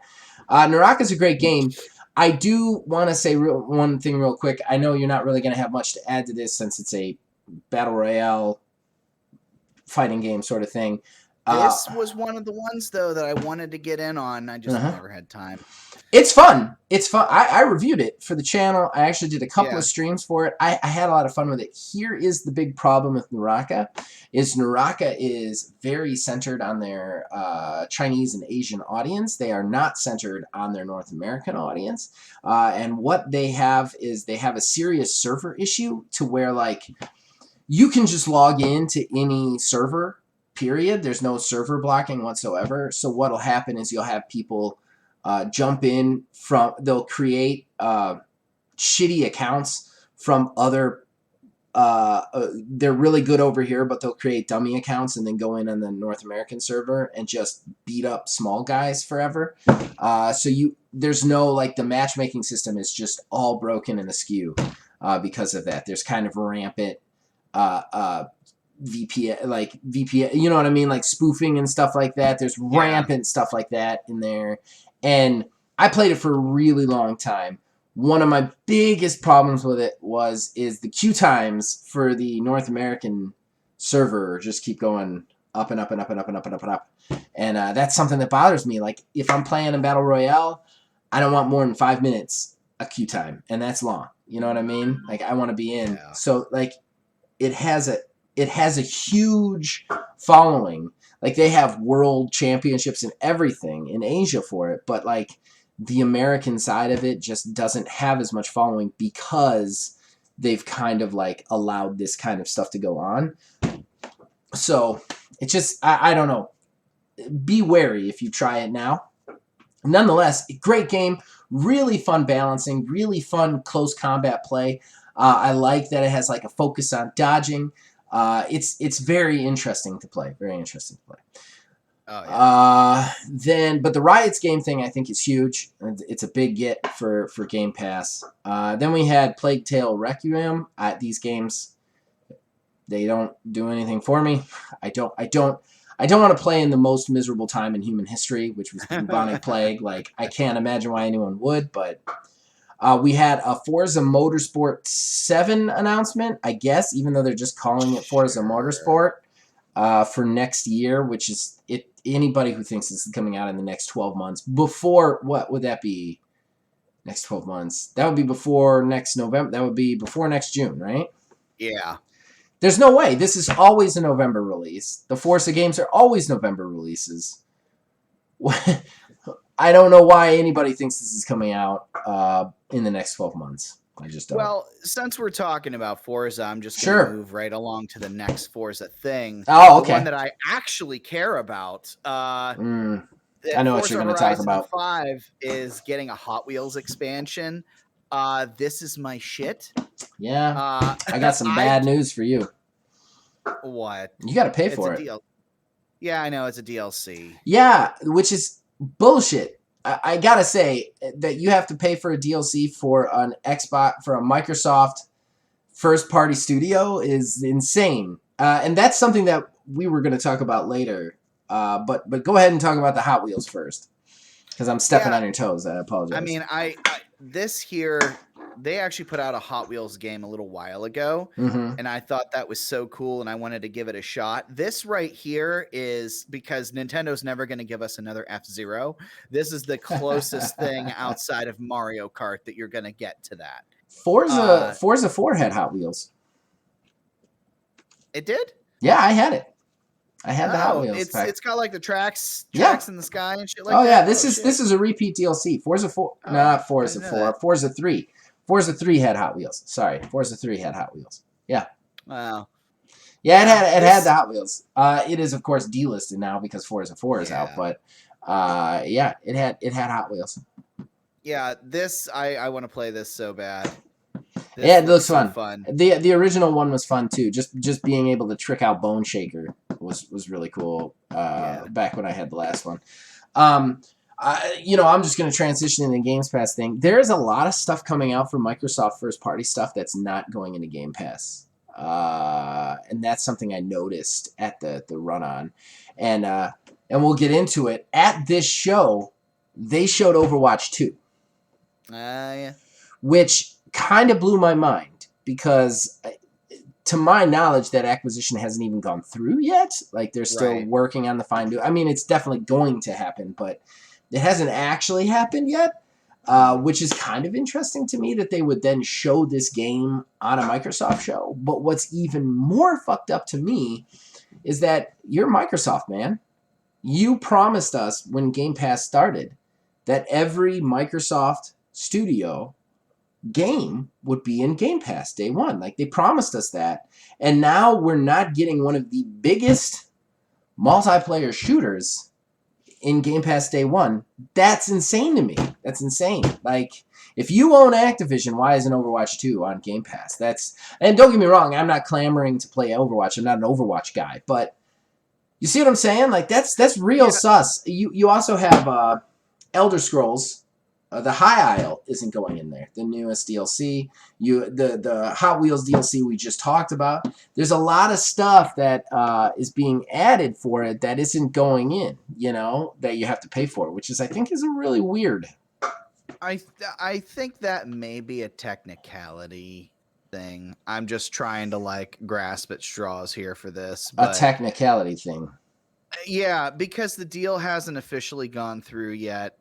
Naraka's a great game. I do want to say one thing real quick. I know you're not really going to have much to add to this since it's a Battle Royale fighting game sort of thing. This was one of the ones, though, that I wanted to get in on. I just never had time. It's fun. It's fun. I reviewed it for the channel. I actually did a couple of streams for it. I had a lot of fun with it. Here is the big problem with Naraka. Naraka is very centered on their Chinese and Asian audience. They are not centered on their North American audience. And what they have is they have a serious server issue to where, like, you can just log into any server, period. There's no server blocking whatsoever. So what'll happen is you'll have people jump in they'll create shitty accounts from other, they're really good over here, but they'll create dummy accounts and then go in on the North American server and just beat up small guys forever. There's no, like, the matchmaking system is just all broken and askew because of that. There's kind of rampant VPN, you know what I mean? Like spoofing and stuff like that. There's rampant stuff like that in there. And I played it for a really long time. One of my biggest problems with it is the queue times for the North American server just keep going up and up and up and up and up and up and up. And that's something that bothers me. Like, if I'm playing a Battle Royale, I don't want more than 5 minutes a queue time. And that's long. You know what I mean? Like, I want to be in. Yeah. So, like, it has a huge following. Like, they have world championships and everything in Asia for it, but, like, the American side of it just doesn't have as much following because they've kind of, like, allowed this kind of stuff to go on. So it's just, I don't know. Be wary if you try it now. Nonetheless, great game, really fun balancing, really fun close combat play. I like that it has, like, a focus on dodging. It's very interesting to play. Very interesting to play. Oh, yeah. But the Riot's game thing I think is huge. It's a big get for Game Pass. Then we had Plaguetail Requiem. These games, they don't do anything for me. I don't want to play in the most miserable time in human history, which was the bubonic plague. Like, I can't imagine why anyone would, but we had a Forza Motorsport 7 announcement, I guess, even though they're just calling it Forza Motorsport for next year, which is anybody who thinks this is coming out in the next 12 months. Before, what would that be? Next 12 months. That would be before next November. That would be before next June, right? Yeah. There's no way. This is always a November release. The Forza games are always November releases. I don't know why anybody thinks this is coming out in the next 12 months. I just don't. Well, since we're talking about Forza, I'm just going to move right along to the next Forza thing. Oh, okay. The one that I actually care about. I know what you're going to talk about. 5 is getting a Hot Wheels expansion. This is my shit. Yeah. I got some bad news for you. What? You got to pay for it. Yeah, I know. It's a DLC. Yeah, which is bullshit. I gotta say that you have to pay for a DLC for an Xbox, for a Microsoft first-party studio is insane. And that's something that we were going to talk about later. But go ahead and talk about the Hot Wheels first, because I'm stepping on your toes. I apologize. I mean, this here, they actually put out a Hot Wheels game a little while ago, and I thought that was so cool, and I wanted to give it a shot. This right here is because Nintendo's never going to give us another F-Zero. This is the closest thing outside of Mario Kart that you're going to get to that. Forza 4 had Hot Wheels. It did? Yeah, I had it. I had the Hot Wheels. It's got like the tracks in the sky and shit like that. Oh yeah, this is a repeat DLC. Forza 4, not Forza 4, Forza 3. Forza 3 had Hot Wheels. Sorry, Forza 3 had Hot Wheels. Yeah. Wow. Yeah, it had the Hot Wheels. It is of course delisted now because Forza 4 is out, but yeah, it had Hot Wheels. Yeah, this I want to play this so bad. This Yeah, it looks so fun. The original one was fun too. Just being able to trick out Bone Shaker was really cool. Back when I had the last one. I'm just going to transition into the Games Pass thing. There's a lot of stuff coming out from Microsoft first party stuff that's not going into Game Pass. And that's something I noticed at the run on. And we'll get into it. At this show, they showed Overwatch 2. Yeah. Which kind of blew my mind because to my knowledge, that acquisition hasn't even gone through yet. Like they're still working on the fine. I mean, it's definitely going to happen, but it hasn't actually happened yet, which is kind of interesting to me that they would then show this game on a Microsoft show. But what's even more fucked up to me is that you're Microsoft, man. You promised us when Game Pass started that every Microsoft studio game would be in Game Pass day one. Like they promised us that. And now we're not getting one of the biggest multiplayer shooters in Game Pass day one. That's insane to me. That's insane. Like if you own Activision, why isn't Overwatch 2 on Game Pass? And don't get me wrong, I'm not clamoring to play Overwatch. I'm not an Overwatch guy, but you see what I'm saying? Like that's real sus. You also have Elder Scrolls. The High Isle isn't going in there. The newest DLC, the Hot Wheels DLC we just talked about. There's a lot of stuff that is being added for it that isn't going in. That you have to pay for, which I think is really weird. I think that may be a technicality thing. I'm just trying to grasp at straws here for this. But, a technicality thing. Yeah, because the deal hasn't officially gone through yet.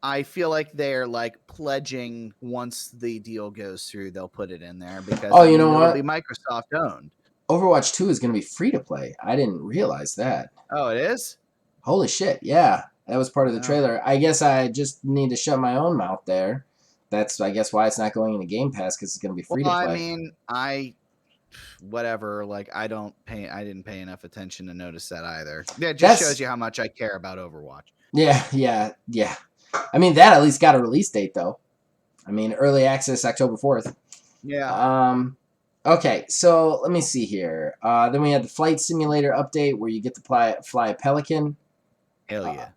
I feel like they're pledging once the deal goes through, they'll put it in there because it'll be Microsoft owned. Overwatch 2 is going to be free to play. I didn't realize that. Oh, it is? Holy shit. Yeah. That was part of the trailer. I guess I just need to shut my own mouth there. That's, I guess, why it's not going into Game Pass because it's going to be free to play. I mean, whatever. I didn't pay enough attention to notice that either. Yeah, it just shows you how much I care about Overwatch. Yeah. I mean, that at least got a release date, though. I mean, early access October 4th. Yeah. Okay, so let me see here. Then we had the Flight Simulator update where you get to fly a Pelican. Hell yeah.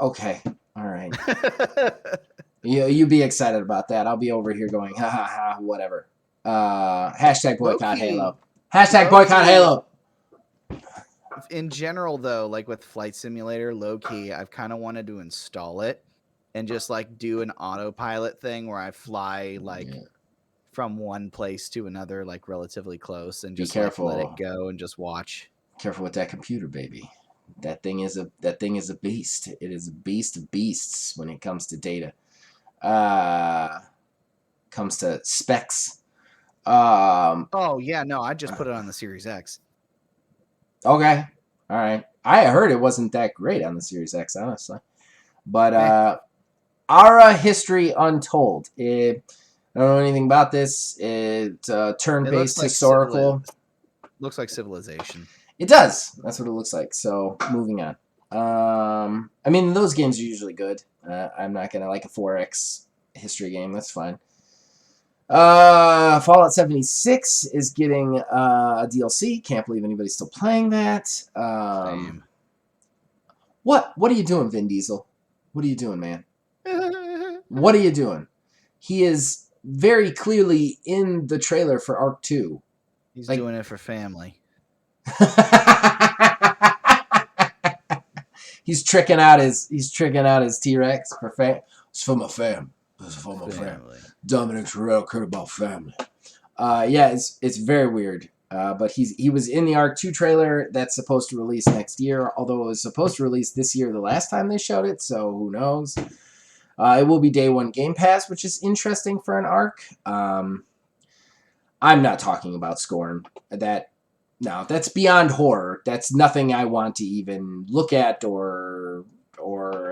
Okay, all right. You be excited about that. I'll be over here going, ha ha ha, whatever. Hashtag boycott Halo. Hashtag boycott Halo. In general, though, with Flight Simulator, low-key, I've kind of wanted to install it and just, do an autopilot thing where I fly, from one place to another, relatively close and just let it go and just watch. Careful with that computer, baby. That thing is a beast. It is a beast of beasts when it comes to data. Comes to specs. Oh, yeah, no, I just put it on the Series X. Okay. All right. I heard it wasn't that great on the Series X, honestly. But Ara History Untold. I don't know anything about this. It's turn-based historical. Looks like Civilization. It does. That's what it looks like. So, moving on. I mean, those games are usually good. I'm not going to like a 4X history game. That's fine. Fallout 76 is getting a DLC. Can't believe anybody's still playing that. Same. What are you doing, Vin Diesel? What are you doing, man? What are you doing? He is very clearly in the trailer for Arc 2. He's doing it for family. He's tricking out his T-Rex for It's for my fam. It's for my family. Dominic Toretto cared about family. Yeah, it's very weird. But he was in the Arc 2 trailer that's supposed to release next year, although it was supposed to release this year the last time they showed it, so who knows. It will be day one Game Pass, which is interesting for an Arc. I'm not talking about Scorn. That's beyond horror. That's nothing I want to even look at or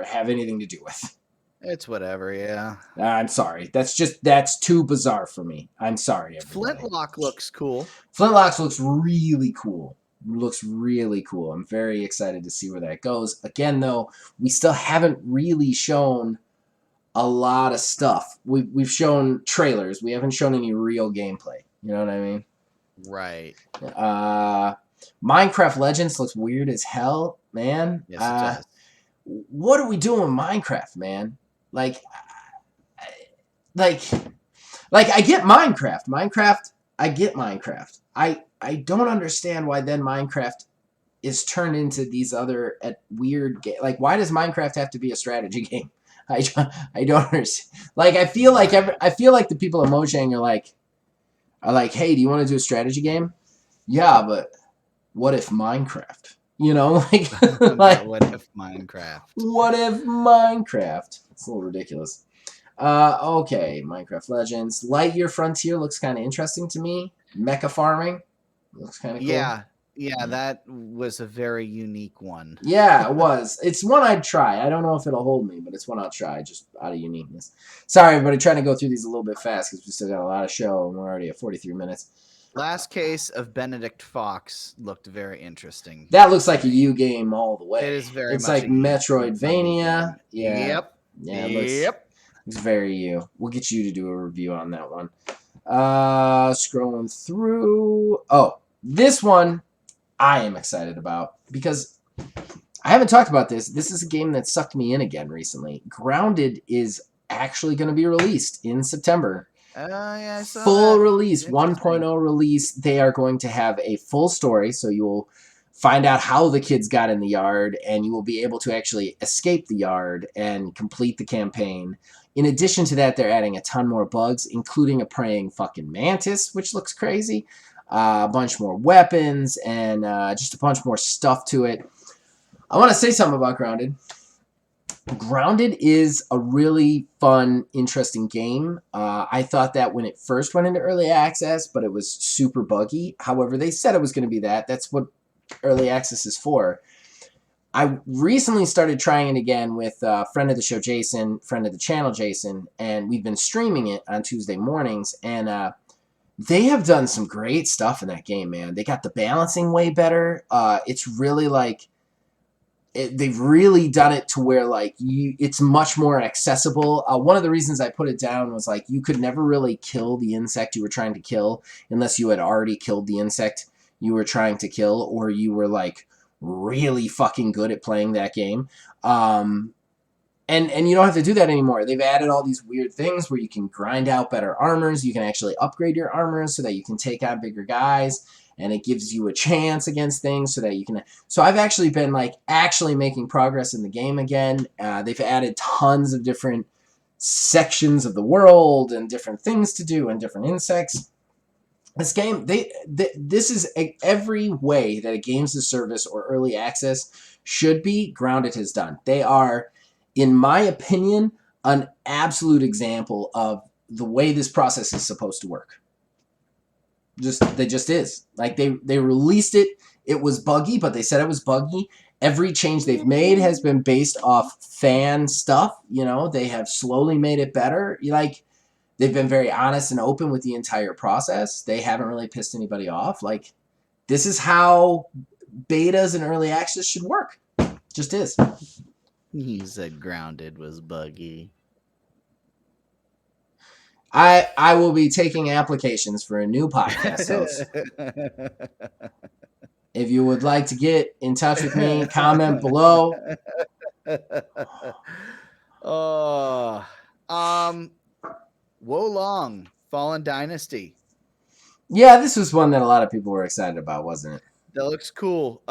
have anything to do with. It's whatever, yeah. I'm sorry. That's too bizarre for me. I'm sorry, everybody. Flintlock looks cool. Flintlocks looks really cool. Looks really cool. I'm very excited to see where that goes. Again, though, we still haven't really shown a lot of stuff. We've shown trailers. We haven't shown any real gameplay. You know what I mean? Right. Minecraft Legends looks weird as hell, man. Yes, it does. What are we doing with Minecraft, man? Like I get Minecraft. I get Minecraft. I don't understand why then Minecraft is turned into these other weird like why does Minecraft have to be a strategy game? I don't understand. Like I feel like the people at Mojang are like, hey, do you want to do a strategy game? Yeah, but what if Minecraft? You know, like what if Minecraft? What if Minecraft? It's a little ridiculous. Okay, Minecraft Legends. Lightyear Frontier looks kind of interesting to me. Mecha farming looks kind of cool. Yeah, that was a very unique one. Yeah, it was. It's one I'd try. I don't know if it'll hold me, but it's one I'll try just out of uniqueness. Sorry, everybody, trying to go through these a little bit fast because we still got a lot of show and we're already at 43 minutes. Last Case of Benedict Fox looked very interesting. That looks like a U game all the way. It is very It's much like Metroidvania. Yeah. Yep. Yeah, Yep. It's very you. We'll get you to do a review on that one. Scrolling through. Oh, this one I am excited about because I haven't talked about this. This is a game that sucked me in again recently. Grounded is actually going to be released in September. Yeah, I saw Full that. release, 1.0 release. They are going to have a full story, so you will find out how the kids got in the yard, and you will be able to actually escape the yard and complete the campaign. In addition to that, they're adding a ton more bugs, including a praying fucking mantis, which looks crazy. A bunch more weapons, and just a bunch more stuff to it. I want to say something about Grounded. Grounded is a really fun, interesting game. I thought that when it first went into early access, but it was super buggy. However, they said it was going to be that. That's what early access is for. I recently started trying it again with a friend of the show, Jason, friend of the channel, Jason, and we've been streaming it on Tuesday mornings, and they have done some great stuff in that game, man. They got the balancing way better. It's really like... they've really done it to where like it's much more accessible. One of the reasons I put it down was like you could never really kill the insect you were trying to kill unless you had already killed the insect you were trying to kill, or you were like really fucking good at playing that game. And you don't have to do that anymore. They've added all these weird things where you can grind out better armors. You can actually upgrade your armors so that you can take on bigger guys. And it gives you a chance against things so that you can... So I've actually been like actually making progress in the game again. They've added tons of different sections of the world and different things to do and different insects. This game, this is every way that a games as service or early access should be. Grounded has done. They are, in my opinion, an absolute example of the way this process is supposed to work. They just is. Like they released it. It was buggy, but they said it was buggy. Every change they've made has been based off fan stuff. You know, they have slowly made it better. Like they've been very honest and open with the entire process. They haven't really pissed anybody off. Like this is how betas and early access should work. Just is. He said Grounded was buggy. I will be taking applications for a new podcast host. If you would like to get in touch with me, comment below. Wolong, Fallen Dynasty. Yeah, this was one that a lot of people were excited about, wasn't it? That looks cool.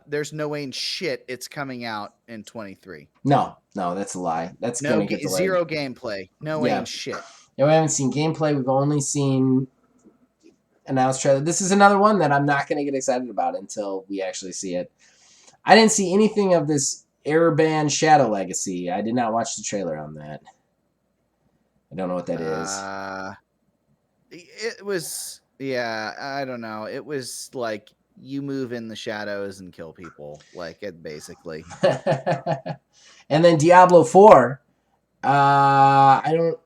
There's no way in shit it's coming out in 23. No, that's a lie. That's no, gonna get delayed. Zero gameplay. No way in shit. Yeah, we haven't seen gameplay. We've only seen announced trailer. This is another one that I'm not going to get excited about until we actually see it. I didn't see anything of this Airband Shadow Legacy. I did not watch the trailer on that. I don't know what that is. It was, yeah, I don't know. It was like you move in the shadows and kill people, like it basically. And then Diablo 4 I don't.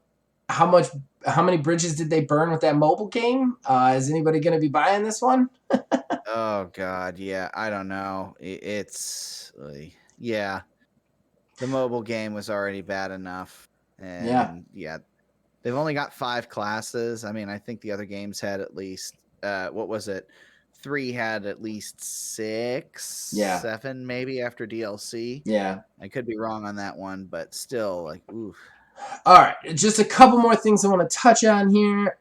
How many bridges did they burn with that mobile game? Is anybody going to be buying this one? Oh God, yeah. I don't know. It's yeah. The mobile game was already bad enough, Yeah. and yeah, they've only got 5 classes. I mean, I think the other games had at least what was it? 3 had at least 6, Yeah. 7 maybe after DLC. Yeah. I could be wrong on that one, but still, like, oof. All right, just a couple more things I want to touch on here.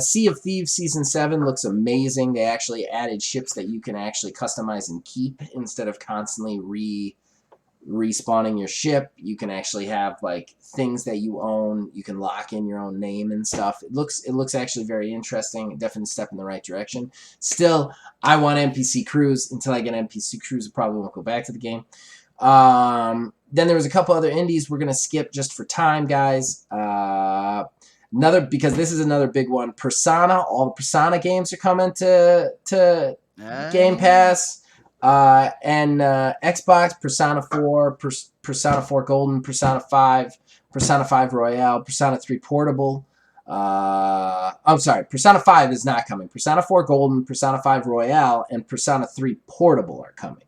Sea of Thieves Season 7 looks amazing. They actually added ships that you can actually customize and keep instead of constantly respawning your ship. You can actually have like things that you own. You can lock in your own name and stuff. It looks actually very interesting. Definitely a step in the right direction. Still, I want NPC crews. Until I get NPC crews, I probably won't go back to the game. Then there was a couple other indies we're gonna skip just for time, guys. Because this is another big one. Persona. All the Persona games are coming to Game Pass. And Xbox, Persona 4, Persona 4 Golden, Persona 5, Persona 5 Royale, Persona 3 Portable. I'm sorry, Persona 5 is not coming. Persona 4 Golden, Persona 5 Royale, and Persona 3 Portable are coming.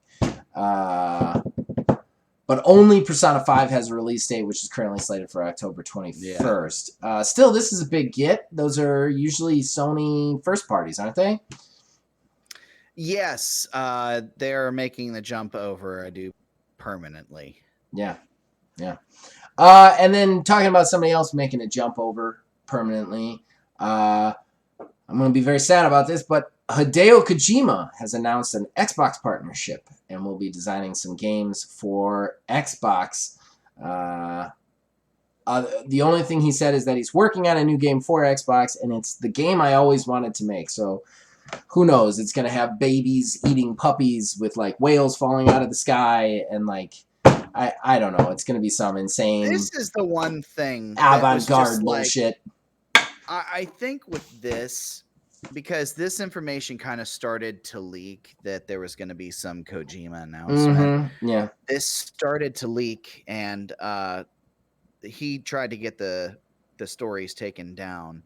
But only Persona 5 has a release date, which is currently slated for October 21st. Yeah. Still, this is a big get. Those are usually Sony first parties, aren't they? Yes, they're making the jump over. I do permanently. Yeah. And then talking about somebody else making a jump over permanently. I'm going to be very sad about this, but Hideo Kojima has announced an Xbox partnership and will be designing some games for Xbox. The only thing he said is that he's working on a new game for Xbox, and it's the game I always wanted to make. So who knows? It's going to have babies eating puppies with like whales falling out of the sky and like, I don't know. It's going to be some insane. This is the one thing avant-garde bullshit. I think with this, because this information kind of started to leak that there was going to be some Kojima announcement. Mm-hmm. Yeah. This started to leak, and he tried to get the stories taken down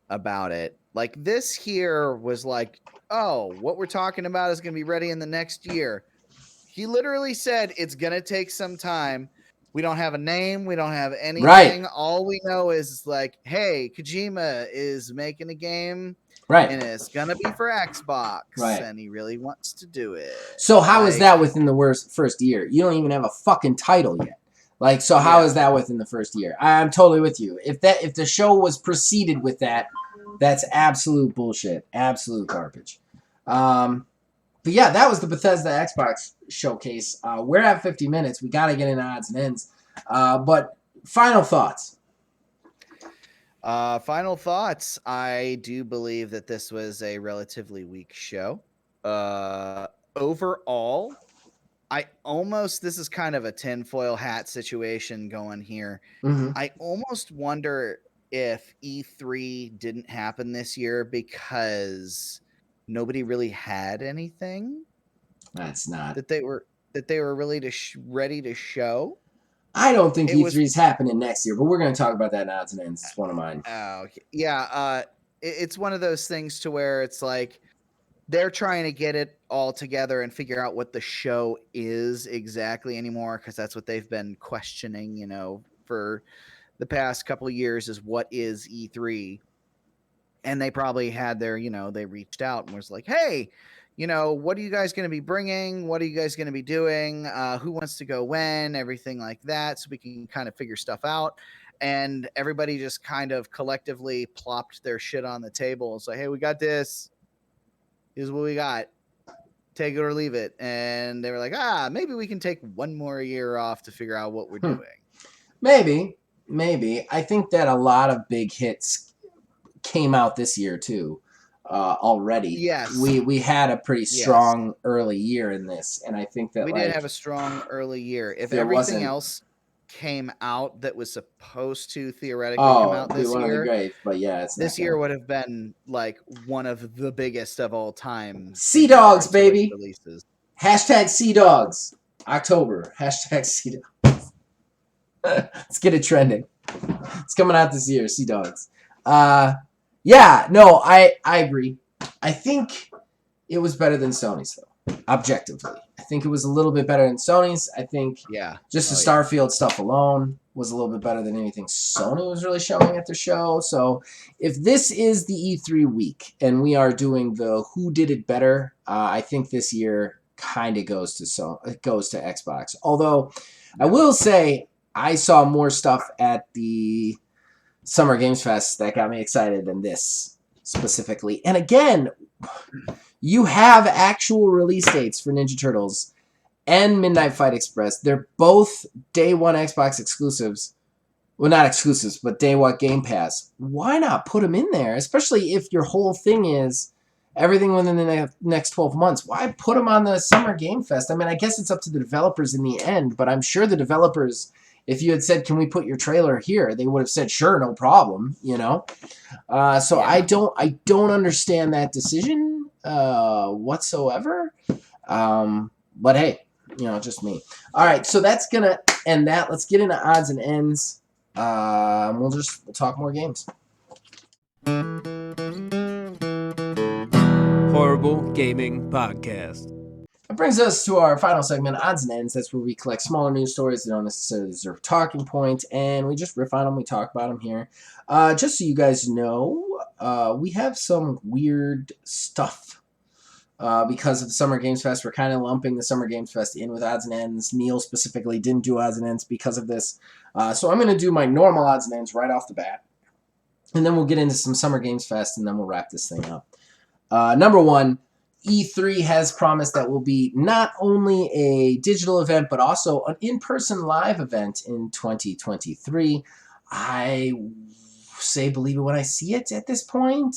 about it. Like, this here was like, oh, what we're talking about is going to be ready in the next year. He literally said it's going to take some time. We don't have a name. We don't have anything. Right. All we know is like, hey, Kojima is making a game. Right. And it's going to be for Xbox. Right. And he really wants to do it. So how is that within the first year? You don't even have a fucking title yet. Like, so how is that within the first year? I'm totally with you. If the show was preceded with that, that's absolute bullshit. Absolute garbage. But yeah, that was the Bethesda Xbox showcase. We're at 50 minutes. We got to get into odds and ends. But final thoughts. Final thoughts. I do believe that this was a relatively weak show. Overall, this is kind of a tinfoil hat situation going here. Mm-hmm. I almost wonder if E3 didn't happen this year because nobody really had anything. That's not that they were really ready to show. I don't think E3 is happening next year, but we're going to talk about that in odds and ends. It's one of mine. Okay. Yeah. It's one of those things to where it's like they're trying to get it all together and figure out what the show is exactly anymore, because that's what they've been questioning, for the past couple of years, is what is E3. And they probably had their, they reached out and was like, hey, what are you guys going to be bringing? What are you guys going to be doing? Who wants to go when? Everything like that. So we can kind of figure stuff out. And everybody just kind of collectively plopped their shit on the table. It's like, hey, we got this. Here's what we got. Take it or leave it. And they were like, maybe we can take one more year off to figure out what we're doing. Maybe. I think that a lot of big hits came out this year too. Already. Yes. We had a pretty strong early year in this, and I think that we did have a strong early year. If everything else came out that was supposed to theoretically come out this year, great, but this year would have been like one of the biggest of all time. Sea Dogs, baby. Releases. #Sea Dogs. October. #Sea Dogs. Let's get it trending. It's coming out this year. Sea Dogs. Yeah, no, I agree. I think it was better than Sony's, though, objectively. I think it was a little bit better than Sony's. I think just the Starfield stuff alone was a little bit better than anything Sony was really showing at the show. So if this is the E3 week and we are doing the who did it better, I think this year kind of goes to Xbox. Although I will say I saw more stuff at the Summer Games Fest that got me excited than this specifically. And again, you have actual release dates for Ninja Turtles and Midnight Fight Express. They're both day one Xbox exclusives. Well, not exclusives, but day one Game Pass. Why not put them in there? Especially if your whole thing is everything within the next 12 months. Why put them on the Summer Game Fest? I mean, I guess it's up to the developers in the end, but I'm sure the developers, if you had said, can we put your trailer here? They would have said, sure, no problem, you know? So I don't understand that decision whatsoever. But hey, you know, just me. All right, so that's going to end that. Let's get into odds and ends. We'll talk more games. Horrible Gaming Podcast. That brings us to our final segment, Odds and Ends. That's where we collect smaller news stories that don't necessarily deserve a talking point, and we just riff on them. We talk about them here. Just so you guys know, we have some weird stuff. Because of the Summer Games Fest, we're kind of lumping the Summer Games Fest in with Odds and Ends. Neil specifically didn't do Odds and Ends because of this. So I'm going to do my normal Odds and Ends right off the bat. And then we'll get into some Summer Games Fest, and then we'll wrap this thing up. Number one, E3 has promised that will be not only a digital event, but also an in-person live event in 2023. I say believe it when I see it at this point.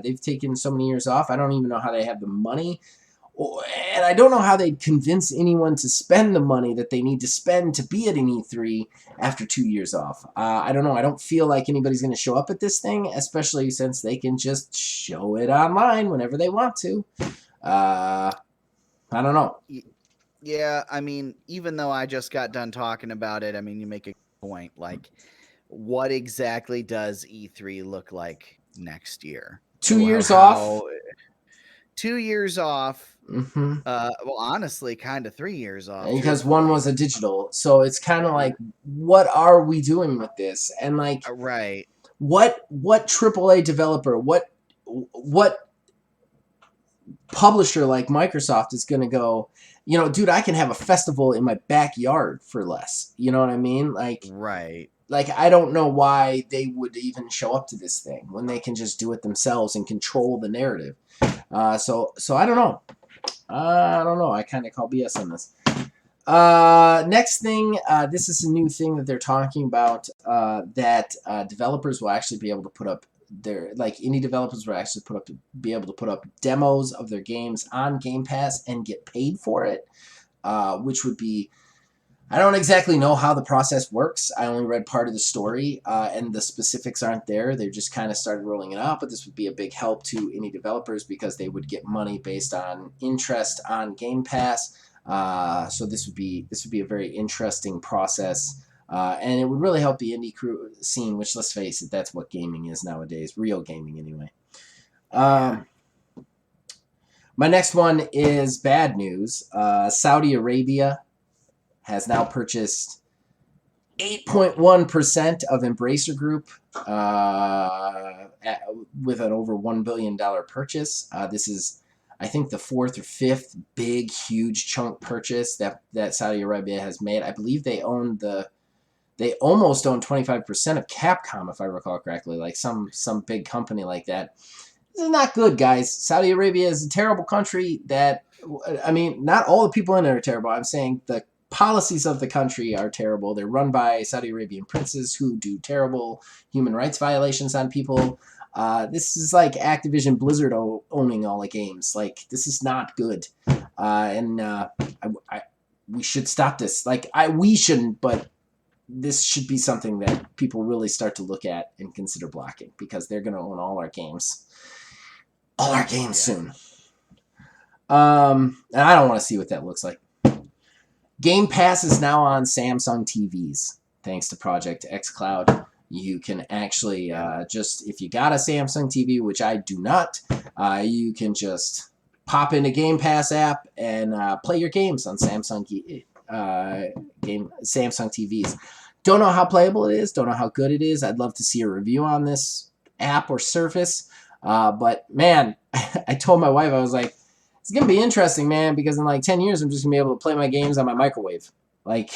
They've taken so many years off. I don't even know how they have the money. And I don't know how they'd convince anyone to spend the money that they need to spend to be at an E3 after 2 years off. I don't know. I don't feel like anybody's going to show up at this thing, especially since they can just show it online whenever they want to. I don't know. Yeah, I mean, even though I just got done talking about it, I mean, you make a point. Like, what exactly does E3 look like next year? 2 years off? 2 years off. Mm-hmm. Well, honestly, kind of 3 years off. Because one was a digital. So it's kind of like, what are we doing with this? And like, right. What AAA developer, what publisher like Microsoft is going to go, you know, dude, I can have a festival in my backyard for less. You know what I mean? Like, right. Like, I don't know why they would even show up to this thing when they can just do it themselves and control the narrative. So I don't know. I don't know. I kind of call BS on this. Next thing, this is a new thing that they're talking about, that developers will actually be able to put up indie developers will actually be able to put up demos of their games on Game Pass and get paid for it, which would be, I don't exactly know how the process works. I only read part of the story, and the specifics aren't there. They've just kind of started rolling it out, but this would be a big help to indie developers because they would get money based on interest on Game Pass. So this would be a very interesting process, and it would really help the indie scene, which, let's face it, that's what gaming is nowadays, real gaming anyway. My next one is bad news. Saudi Arabia has now purchased 8.1% of Embracer Group with an over $1 billion purchase. This is, I think, the fourth or fifth big, huge chunk purchase that Saudi Arabia has made. I believe they almost own 25% of Capcom, if I recall correctly, like some big company like that. This is not good, guys. Saudi Arabia is a terrible country that, I mean, not all the people in it are terrible. I'm saying the policies of the country are terrible. They're run by Saudi Arabian princes who do terrible human rights violations on people. This is like Activision Blizzard owning all the games. Like, this is not good. We should stop this. We shouldn't, but this should be something that people really start to look at and consider blocking, because they're going to own all our games. All our games soon. And I don't want to see what that looks like. Game Pass is now on Samsung TVs, thanks to Project xCloud. You can actually just, if you got a Samsung TV, which I do not, you can just pop into Game Pass app and play your games on Samsung TVs. Don't know how playable it is. Don't know how good it is. I'd love to see a review on this app or service. But man, I told my wife, I was like, it's going to be interesting, man, because in like 10 years, I'm just going to be able to play my games on my microwave. Like,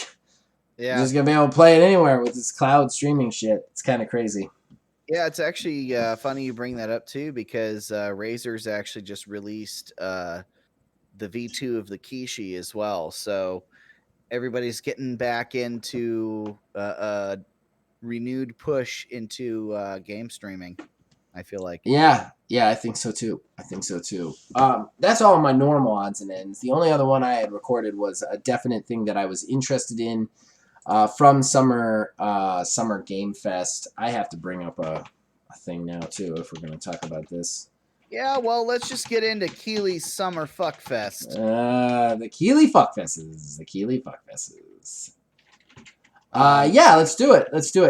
I'm just going to be able to play it anywhere with this cloud streaming shit. It's kind of crazy. Yeah, it's actually funny you bring that up too, because Razer's actually just released the V2 of the Kishi as well. So everybody's getting back into a renewed push into game streaming, I feel like. Yeah, I think so too. That's all of my normal odds and ends. The only other one I had recorded was a definite thing that I was interested in from Summer Game Fest. I have to bring up a thing now too if we're going to talk about this. Yeah, well, let's just get into Keeley's Summer Fuck Fest. The Keeley Fuck Fests. Yeah, let's do it.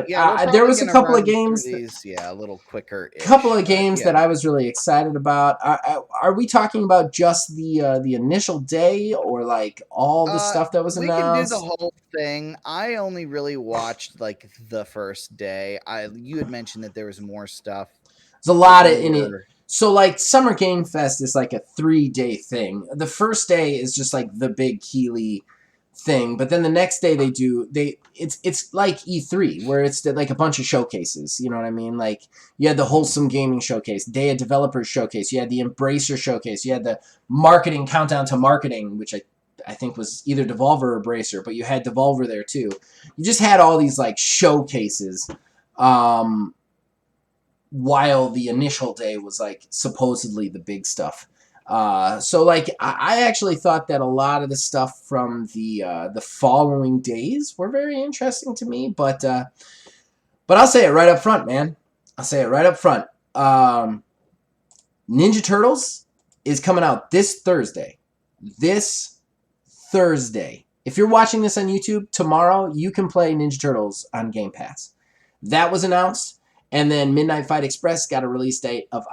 Yeah, there was a couple of games. A little quicker. Couple of games that I was really excited about. Are we talking about just the initial day, or like all the stuff that was announced? We can do the whole thing. I only really watched like the first day. You had mentioned that there was more stuff. There's a lot in it. So like Summer Game Fest is like a 3-day thing. The first day is just like the big Keeley thing, but then the next day it's like E3 where it's like a bunch of showcases, you know what I mean? Like you had the Wholesome Gaming Showcase, Day of Developers Showcase, you had the Embracer Showcase, you had the Marketing Countdown to Marketing, which I think was either Devolver or Embracer, but you had Devolver there too. You just had all these like showcases while the initial day was like supposedly the big stuff. So like I actually thought that a lot of the stuff from the following days were very interesting to me, but I'll say it right up front, man. Ninja Turtles is coming out this Thursday. If you're watching this on YouTube, tomorrow you can play Ninja Turtles on Game Pass. That was announced, and then Midnight Fight Express got a release date of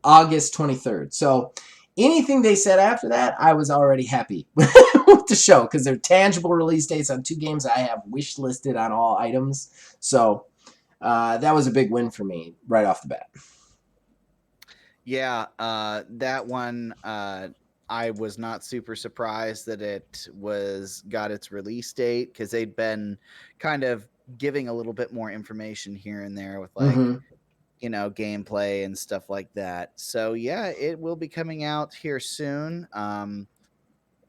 August 23rd. So anything they said after that, I was already happy with the show because they're tangible release dates on 2 games I have wish listed on all items. So that was a big win for me right off the bat. Yeah, that one, I was not super surprised that it got its release date because they'd been kind of giving a little bit more information here and there with like, gameplay and stuff like that. So yeah, it will be coming out here soon.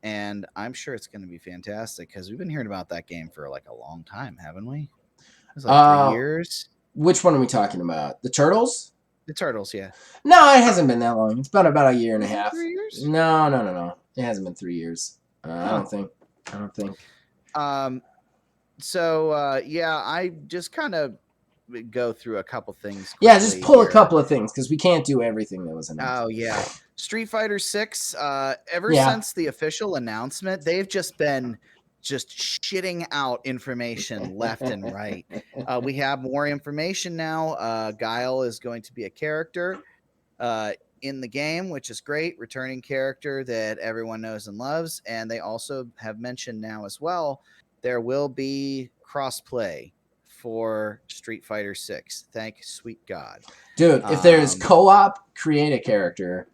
And I'm sure it's going to be fantastic because we've been hearing about that game for like a long time, haven't we? It was like 3 years. Which one are we talking about? The Turtles? The Turtles, yeah. No, it hasn't been that long. It's been about a year and a half. 3 years? No. It hasn't been 3 years. I don't think. So yeah, I just kind of go through a couple things. Yeah, just pull a couple of things because we can't do everything that was announced. Oh yeah, Street Fighter 6. Since the official announcement, they've just been shitting out information left and right. We have more information now. Guile is going to be a character in the game, which is great. Returning character that everyone knows and loves. And they also have mentioned now as well, there will be crossplay for Street Fighter 6. Thank sweet God. Dude, if there's co-op, create a character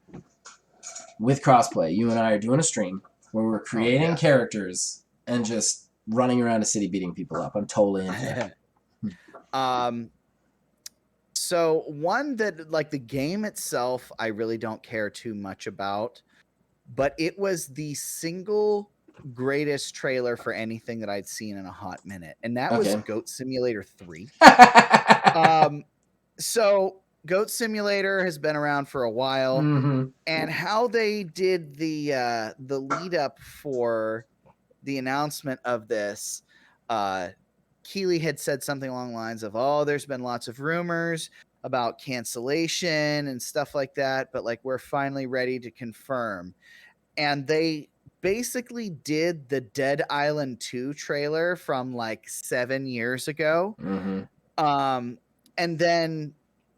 with crossplay. You and I are doing a stream where we're creating characters and just running around a city beating people up. I'm totally into that. So one that like the game itself, I really don't care too much about, but it was the single greatest trailer for anything that I'd seen in a hot minute, and that was Goat Simulator 3. So Goat Simulator has been around for a while, and how they did the lead up for the announcement of this, Keeley had said something along the lines of, there's been lots of rumors about cancellation and stuff like that, but like we're finally ready to confirm. And they basically did the Dead Island 2 trailer from like 7 years ago. Mm-hmm. And then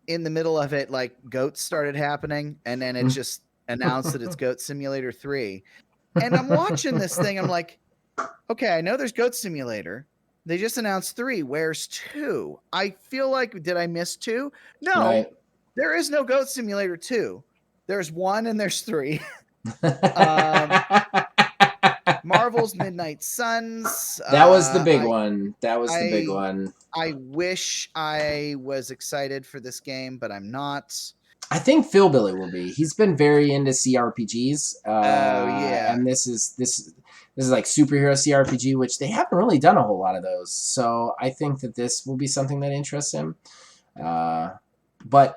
in the middle of it, like goats started happening, and then it just announced that it's Goat Simulator 3. And I'm watching this thing, I'm like, okay, I know there's Goat Simulator. They just announced 3. Where's 2? I feel like, did I miss 2? No, Right. there is no Goat Simulator 2. There's 1 and there's 3. Marvel's Midnight Suns. That was the big one. That was the big one. I wish I was excited for this game, but I'm not. I think Philbilly will be. He's been very into CRPGs. Yeah. And this is like superhero CRPG, which they haven't really done a whole lot of those. So I think that this will be something that interests him. But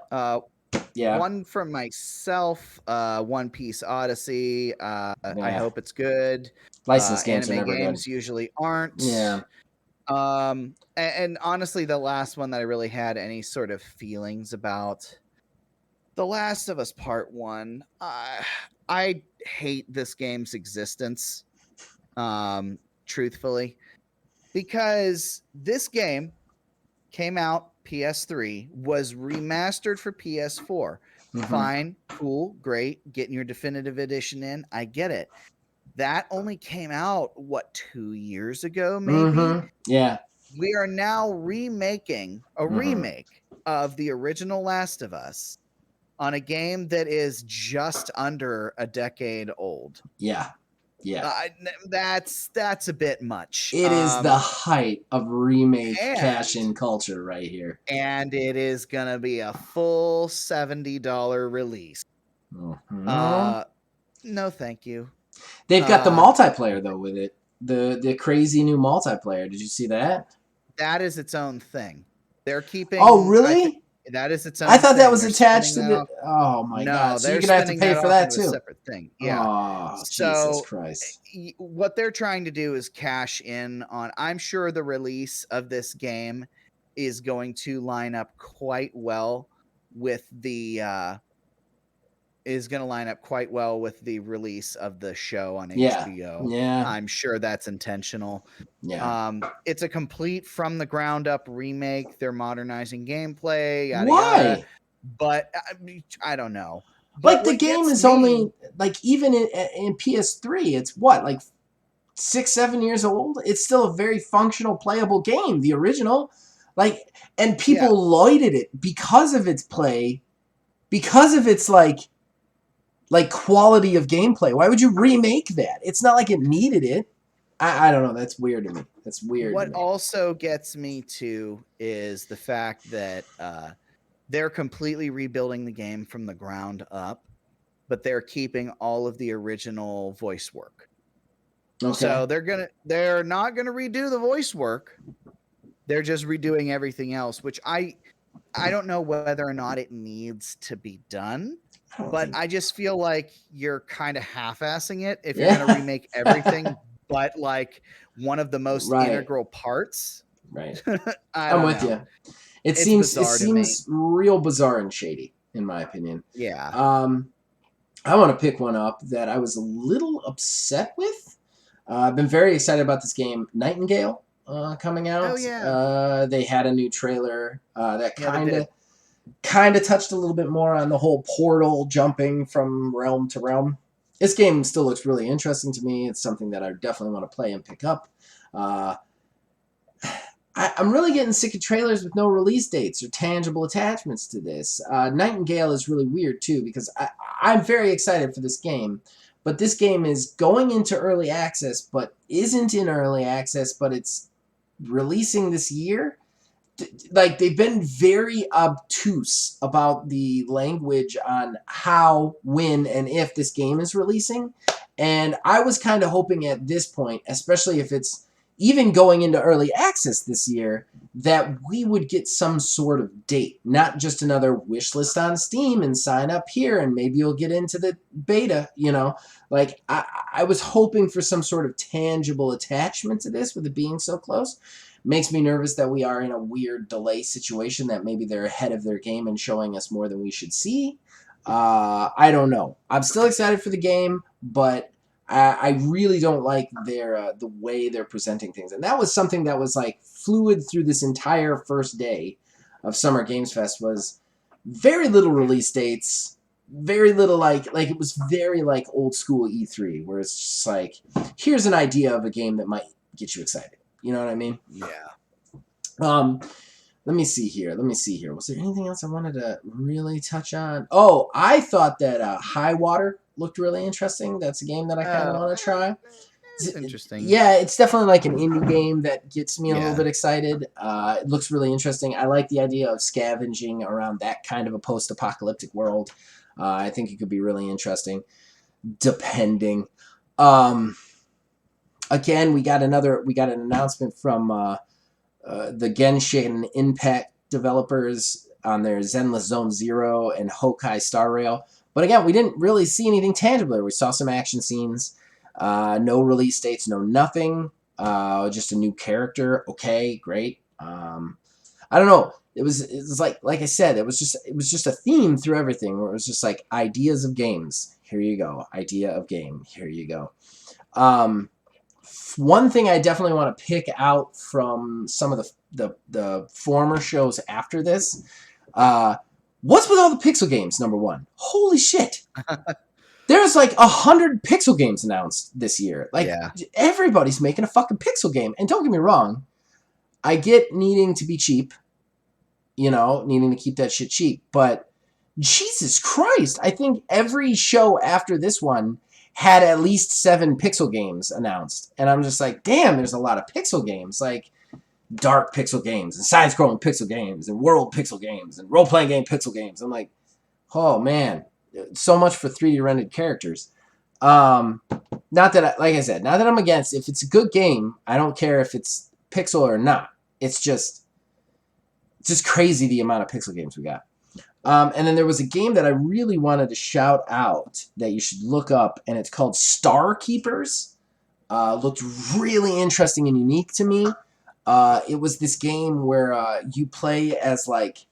yeah, one from myself, One Piece Odyssey. I hope it's good. Licensed games anime are never games good. usually aren't. Yeah. And honestly, the last one that I really had any sort of feelings about, The Last of Us Part 1. I hate this game's existence, truthfully, because this game came out PS3, was remastered for PS4. Mm-hmm. Fine, cool, great, getting your definitive edition in. I get it. That only came out, 2 years ago, maybe? Mm-hmm. Yeah. We are now remaking a remake of the original Last of Us on a game that is just under a decade old. Yeah. Yeah. That's a bit much. It is the height of remake cash-in culture right here. And it is going to be a full $70 release. Mm-hmm. No, thank you. They've got the multiplayer, though, with it. The crazy new multiplayer. Did you see that? That is its own thing. They're keeping... Oh, really? That is its own I thought thing. that was attached to the... Oh, my God. So you're going to have to pay for that, too. A separate thing. Yeah. Oh, Jesus Christ. What they're trying to do is cash in on... I'm sure the release of this game is going to line up quite well with the... is going to line up quite well with the release of the show on HBO. Yeah. I'm sure that's intentional. Yeah. It's a complete from the ground up remake. They're modernizing gameplay. Yada, Why? yada. But I don't know. But like the game is only like, even in PS3, it's what, like 6-7 years old? It's still a very functional, playable game. The original, like, and people lauded it because of its play, because of its like quality of gameplay. Why would you remake that? It's not like it needed it. I don't know. That's weird to me. That's weird. What also gets me to is the fact that they're completely rebuilding the game from the ground up, but they're keeping all of the original voice work. Okay. So they're not gonna redo the voice work. They're just redoing everything else, which I don't know whether or not it needs to be done. But I just feel like you're kind of half-assing it if you're going to remake everything but like one of the most integral parts. Right. I'm with you. It seems real bizarre and shady, in my opinion. Yeah. I want to pick one up that I was a little upset with. I've been very excited about this game, Nightingale, coming out. Oh, yeah. They had a new trailer that kind of touched a little bit more on the whole portal jumping from realm to realm. This game still looks really interesting to me. It's something that I definitely want to play and pick up. I'm really getting sick of trailers with no release dates or tangible attachments to this. Nightingale is really weird too, because I'm very excited for this game, but this game is going into early access, but isn't in early access, but it's releasing this year. Like, they've been very obtuse about the language on how, when, and if this game is releasing. And I was kind of hoping at this point, especially if it's even going into early access this year, that we would get some sort of date. Not just another wish list on Steam and sign up here and maybe you'll get into the beta, you know. Like, I was hoping for some sort of tangible attachment to this with it being so close. Makes me nervous that we are in a weird delay situation, that maybe they're ahead of their game and showing us more than we should see. I don't know. I'm still excited for the game, but I really don't like their the way they're presenting things, and that was something that was like fluid through this entire first day of Summer Games Fest. Was very little release dates, very little like it was very like old school E3, where it's just like, here's an idea of a game that might get you excited. You know what I mean? Yeah. Let me see here. Was there anything else I wanted to really touch on? Oh, I thought that High Water looked really interesting. That's a game that I kind of want to try. It's interesting. Yeah, it's definitely like an indie game that gets me a little Yeah. bit excited. It looks really interesting. I like the idea of scavenging around that kind of a post-apocalyptic world. I think it could be really interesting, depending. Again, we got an announcement from the Genshin Impact developers on their Zenless Zone Zero and Hokai Star Rail. But again, we didn't really see anything tangible. We saw some action scenes. No release dates, no nothing. Just a new character. Okay, great. I don't know. It was like I said, it was just a theme through everything, where it was just like ideas of games. Here you go. Idea of game. Here you go. One thing I definitely want to pick out from some of the former shows after this, what's with all the pixel games, number one? Holy shit. There's like 100 pixel games announced this year. Like, everybody's making a fucking pixel game. And don't get me wrong, I get needing to be cheap, needing to keep that shit cheap. But Jesus Christ, I think every show after this one had at least 7 pixel games announced. And I'm just like, damn, there's a lot of pixel games. Like, dark pixel games, and side-scrolling pixel games, and world pixel games, and role-playing game pixel games. I'm like, oh, man. So much for 3D rendered characters. Not that I'm against. If it's a good game, I don't care if it's pixel or not. It's just crazy the amount of pixel games we got. And then there was a game that I really wanted to shout out that you should look up, and it's called Star Keepers. Looked really interesting and unique to me. It was this game where you play as like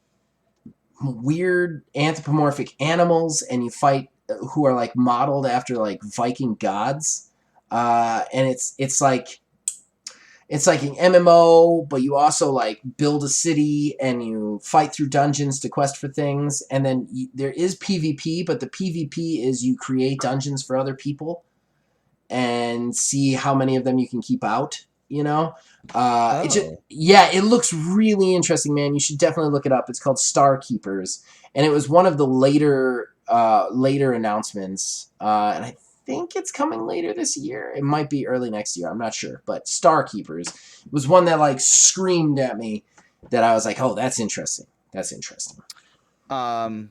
weird anthropomorphic animals, and you fight who are like modeled after like Viking gods, and it's like an MMO, but you also like build a city and you fight through dungeons to quest for things, and then there is PvP, but the PvP is you create dungeons for other people and see how many of them you can keep out. It looks really interesting, man. You should definitely look it up. It's called Star Keepers, and it was one of the later announcements, and I think it's coming later this year. It might be early next year. I'm not sure, but Star Keepers was one that like screamed at me that I was like, oh, that's interesting. That's interesting. One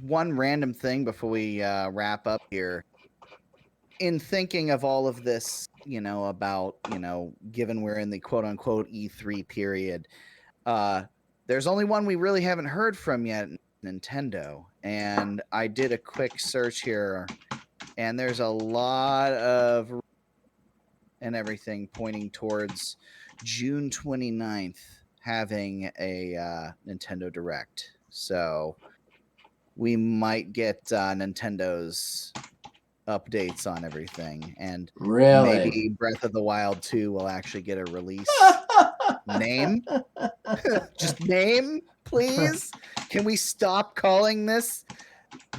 random thing before we wrap up here. In thinking of all of this, about, given we're in the quote unquote E3 period, there's only one we really haven't heard from yet, Nintendo. And I did a quick search here, and there's a lot of and everything pointing towards June 29th having a Nintendo Direct. So we might get Nintendo's updates on everything, and maybe Breath of the Wild 2 will actually get a release. Name? Just name, please? Can we stop calling this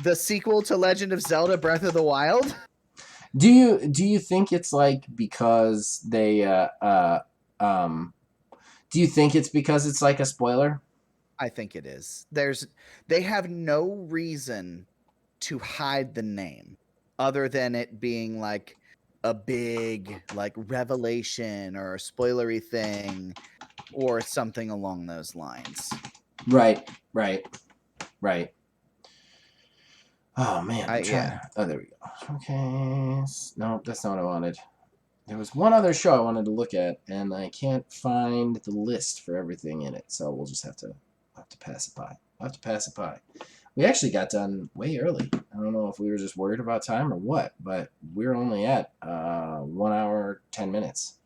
the sequel to Legend of Zelda Breath of the Wild? Do you think it's like because they do you think it's because it's like a spoiler? I think it is. They have no reason to hide the name other than it being like a big like revelation or a spoilery thing or something along those lines. Right. Oh man, Oh, there we go. Okay, no, that's not what I wanted. There was one other show I wanted to look at, and I can't find the list for everything in it, so we'll just have to pass it by. We actually got done way early. I don't know if we were just worried about time or what, but we're only at 1 hour 10 minutes,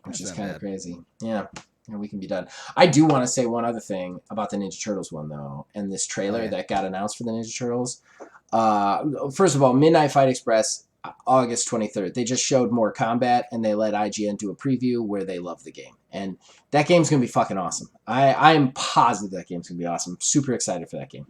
which is kind of crazy. Yeah, we can be done. I do want to say one other thing about the Ninja Turtles one though, and this trailer that got announced for the Ninja Turtles. First of all, Midnight Fight Express, August 23rd. They just showed more combat, and they let IGN do a preview where they love the game. And that game's going to be fucking awesome. I am positive that game's going to be awesome. Super excited for that game.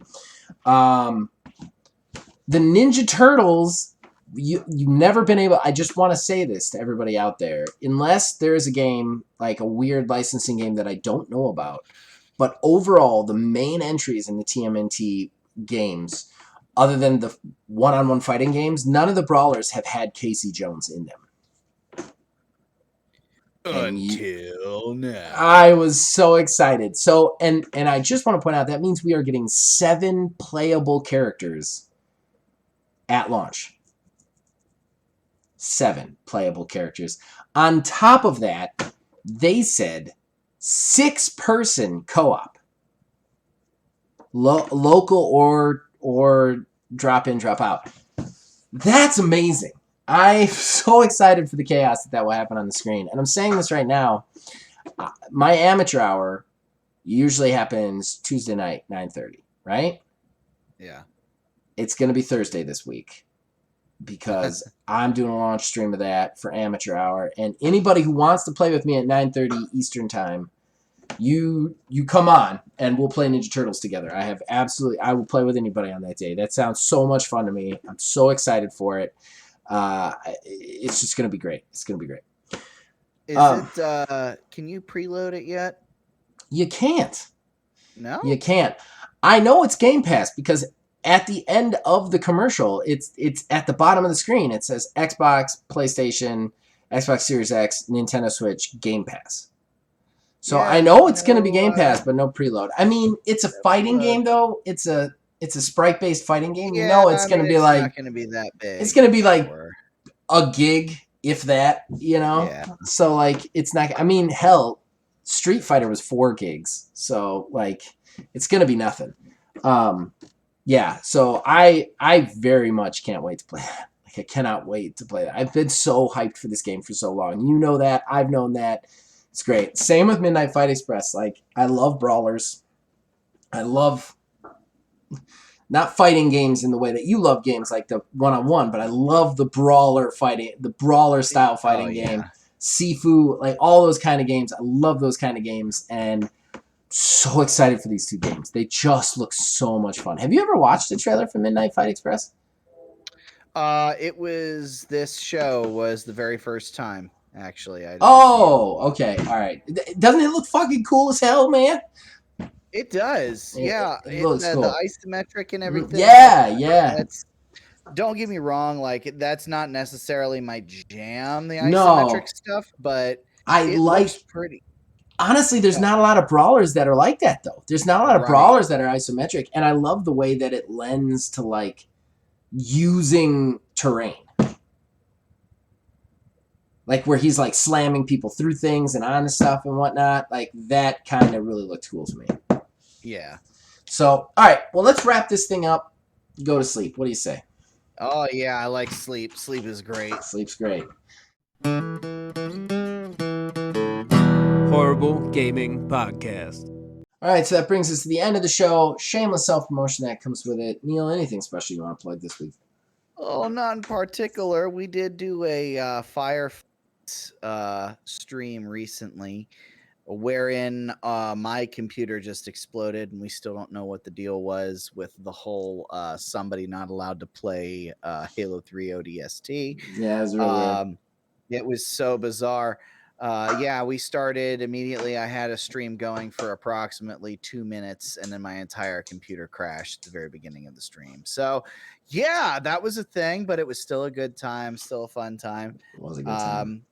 The Ninja Turtles, you've never been able... I just want to say this to everybody out there. Unless there is a game, like a weird licensing game that I don't know about, but overall, the main entries in the TMNT games, other than the one-on-one fighting games, none of the brawlers have had Casey Jones in them. Until now. I was so excited. So, and I just want to point out, that means we are getting 7 playable characters at launch. 7 playable characters. On top of that, they said 6-person co-op. Local or drop in, drop out. That's amazing. I'm so excited for the chaos that will happen on the screen. And I'm saying this right now. My amateur hour usually happens Tuesday night, 9:30, right? Yeah. It's going to be Thursday this week because I'm doing a launch stream of that for amateur hour. And anybody who wants to play with me at 9:30 Eastern time, you come on and we'll play Ninja Turtles together. I will play with anybody on that day. That sounds so much fun to me. I'm so excited for it. It's just going to be great. It's going to be great. Can you preload it yet? You can't. No? You can't. I know it's Game Pass because at the end of the commercial, it's at the bottom of the screen. It says Xbox, PlayStation, Xbox Series X, Nintendo Switch, Game Pass. So yeah, I know it's going to be Game Pass, but no preload. I mean, it's a fighting game, though. It's a sprite-based fighting game. Yeah, you know it's going to be like... It's not going to be that big. It's going to be like a gig, if that, you know? Yeah. So, like, it's not... I mean, hell, Street Fighter was 4 gigs. So, like, it's going to be nothing. Yeah, so I very much can't wait to play that. Like, I cannot wait to play that. I've been so hyped for this game for so long. You know that. I've known that. It's great. Same with Midnight Fight Express. Like, I love brawlers. I love not fighting games in the way that you love games like the one-on-one, but I love the brawler fighting, the brawler style fighting game. Sifu, like all those kind of games. I love those kind of games, and so excited for these 2 games. They just look so much fun. Have you ever watched the trailer for Midnight Fight Express? This show was the very first time. Actually, okay, all right. Doesn't it look fucking cool as hell, man? It does. Yeah, it looks cool. The isometric and everything. Yeah. Don't get me wrong. Like, that's not necessarily my jam. The isometric stuff, but it looks pretty. Honestly, there's not a lot of brawlers that are like that, though. There's not a lot of brawlers that are isometric, and I love the way that it lends to like using terrain. Like where he's like slamming people through things and on stuff and whatnot. Like that kind of really looked cool to me. Yeah. So, all right. Well, let's wrap this thing up. Go to sleep. What do you say? Oh, yeah. I like sleep. Sleep is great. Sleep's great. Horrible Gaming Podcast. All right. So that brings us to the end of the show. Shameless self-promotion that comes with it. Neil, anything special you want to plug this week? Oh, not in particular. We did do a Fire stream recently wherein my computer just exploded, and we still don't know what the deal was with the whole somebody not allowed to play Halo 3 ODST. Yeah, it was really weird. It was so bizarre. Yeah, we started immediately. I had a stream going for approximately 2 minutes, and then my entire computer crashed at the very beginning of the stream. So, yeah, that was a thing, but it was still a good time, still a fun time. It was a good time.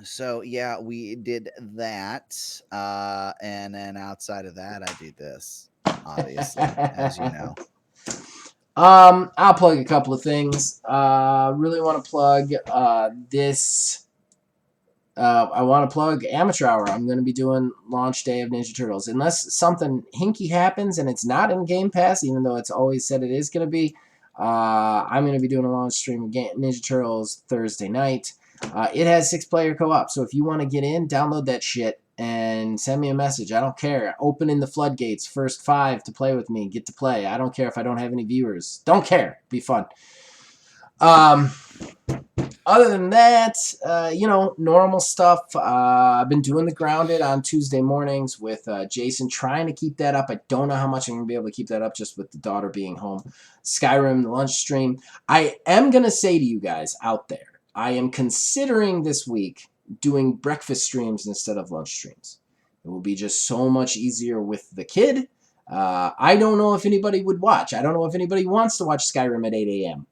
So, yeah, we did that. And then outside of that, I do this, obviously, as you know. I'll plug a couple of things. Really want to plug this. I want to plug Amateur Hour. I'm going to be doing launch day of Ninja Turtles. Unless something hinky happens and it's not in Game Pass, even though it's always said it is going to be, I'm going to be doing a launch stream of Ninja Turtles Thursday night. It has 6-player co-op, so if you want to get in, download that shit and send me a message. I don't care. Open in the floodgates. First 5 to play with me. Get to play. I don't care if I don't have any viewers. Don't care. Be fun. Other than that, normal stuff. I've been doing the Grounded on Tuesday mornings with Jason, trying to keep that up. I don't know how much I'm going to be able to keep that up just with the daughter being home. Skyrim, the lunch stream. I am going to say to you guys out there, I am considering this week doing breakfast streams instead of lunch streams. It will be just so much easier with the kid. I don't know if anybody would watch. I don't know if anybody wants to watch Skyrim at 8 a.m.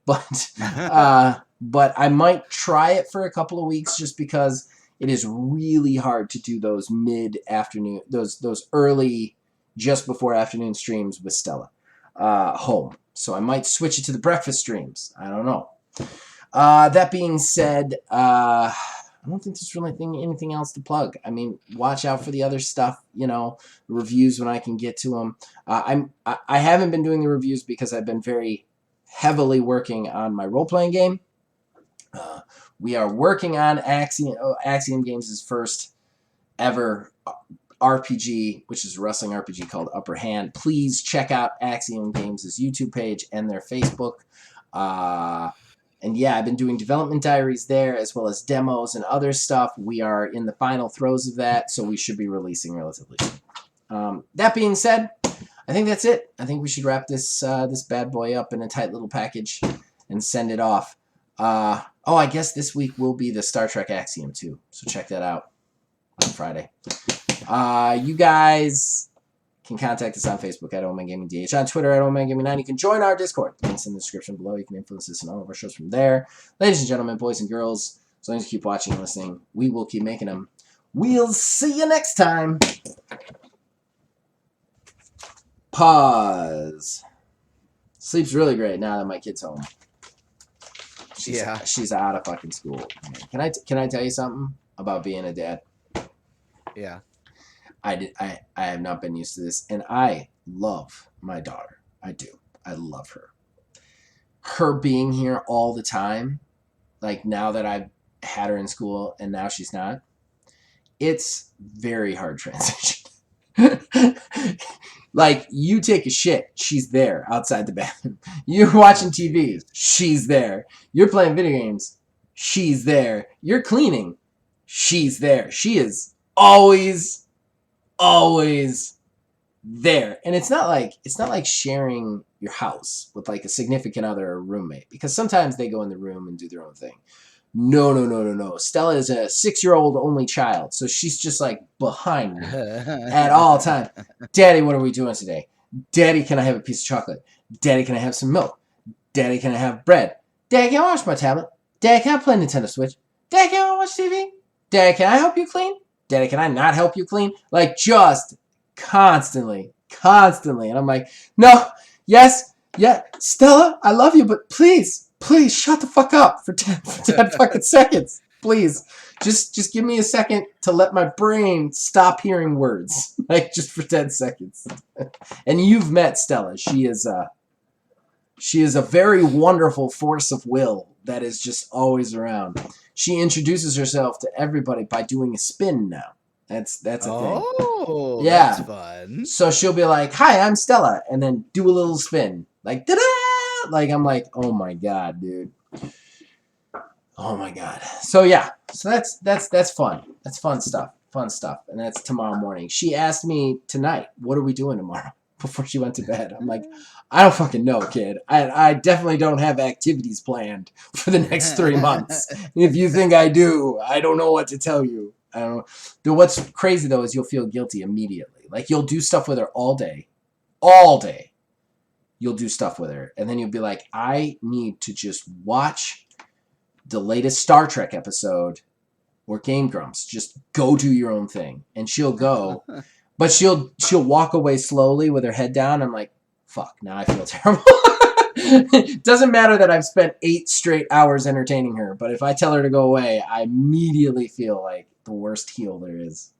But I might try it for a couple of weeks just because it is really hard to do those mid-afternoon, those early, just before afternoon streams with Stella home. So I might switch it to the breakfast streams. I don't know. That being said, I don't think there's really anything else to plug. I mean, watch out for the other stuff, reviews when I can get to them. I haven't been doing the reviews because I've been very heavily working on my role-playing game. We are working on Axiom Games' first ever RPG, which is a wrestling RPG called Upper Hand. Please check out Axiom Games' YouTube page and their Facebook. And yeah, I've been doing development diaries there as well as demos and other stuff. We are in the final throes of that, so we should be releasing relatively soon. That being said, I think that's it. I think we should wrap this bad boy up in a tight little package and send it off. I guess this week will be the Star Trek Axiom too, so check that out on Friday. You guys can contact us on Facebook at OMGamingDH, on Twitter at OMGaming9. You can join our Discord. The link's in the description below. You can influence us in all of our shows from there. Ladies and gentlemen, boys and girls, as long as you keep watching and listening, we will keep making them. We'll see you next time. Pause. Sleeps really great now that my kid's home. She's out of fucking school. Can I tell you something about being a dad? Yeah. I have not been used to this, and I love my daughter. I do. I love her. Her being here all the time, like now that I've had her in school and now she's not, it's very hard transition. Like, you take a shit, she's there outside the bathroom. You're watching TV, she's there. You're playing video games, she's there. You're cleaning, she's there. She is always there. And it's not like sharing your house with like a significant other or roommate, because sometimes they go in the room and do their own thing. No. Stella is a 6-year-old only child, so she's just like behind me at all time. Daddy, what are we doing today? Daddy, can I have a piece of chocolate? Daddy, can I have some milk? Daddy, can I have bread? Daddy, can I watch my tablet? Daddy, can I play Nintendo Switch? Daddy, can I watch TV? Daddy, can I help you clean? Daddy, can I not help you clean? Like, just constantly. And I'm like, no, yes, yeah, Stella, I love you, but please shut the fuck up for 10 fucking seconds. Please. Just give me a second to let my brain stop hearing words. Like, just for 10 seconds. And you've met Stella. She is a very wonderful force of will that is just always around. She introduces herself to everybody by doing a spin now. That's a thing. Oh, yeah. That's fun. So she'll be like, "Hi, I'm Stella," and then do a little spin. Like, da-da! Like, I'm like, oh my god, dude. Oh my god. So yeah. So that's fun. That's fun stuff. And that's tomorrow morning. She asked me tonight, what are we doing tomorrow? Before she went to bed. I'm like, I don't fucking know, kid. I definitely don't have activities planned for the next 3 months. If you think I do, I don't know what to tell you. I don't know. What's crazy though is you'll feel guilty immediately. Like, you'll do stuff with her all day. You'll do stuff with her, and then you'll be like, I need to just watch the latest Star Trek episode or Game Grumps. Just go do your own thing. And she'll go, but she'll walk away slowly with her head down. I'm like, fuck, now I feel terrible. It doesn't matter that I've spent 8 straight hours entertaining her, but if I tell her to go away, I immediately feel like the worst heel there is.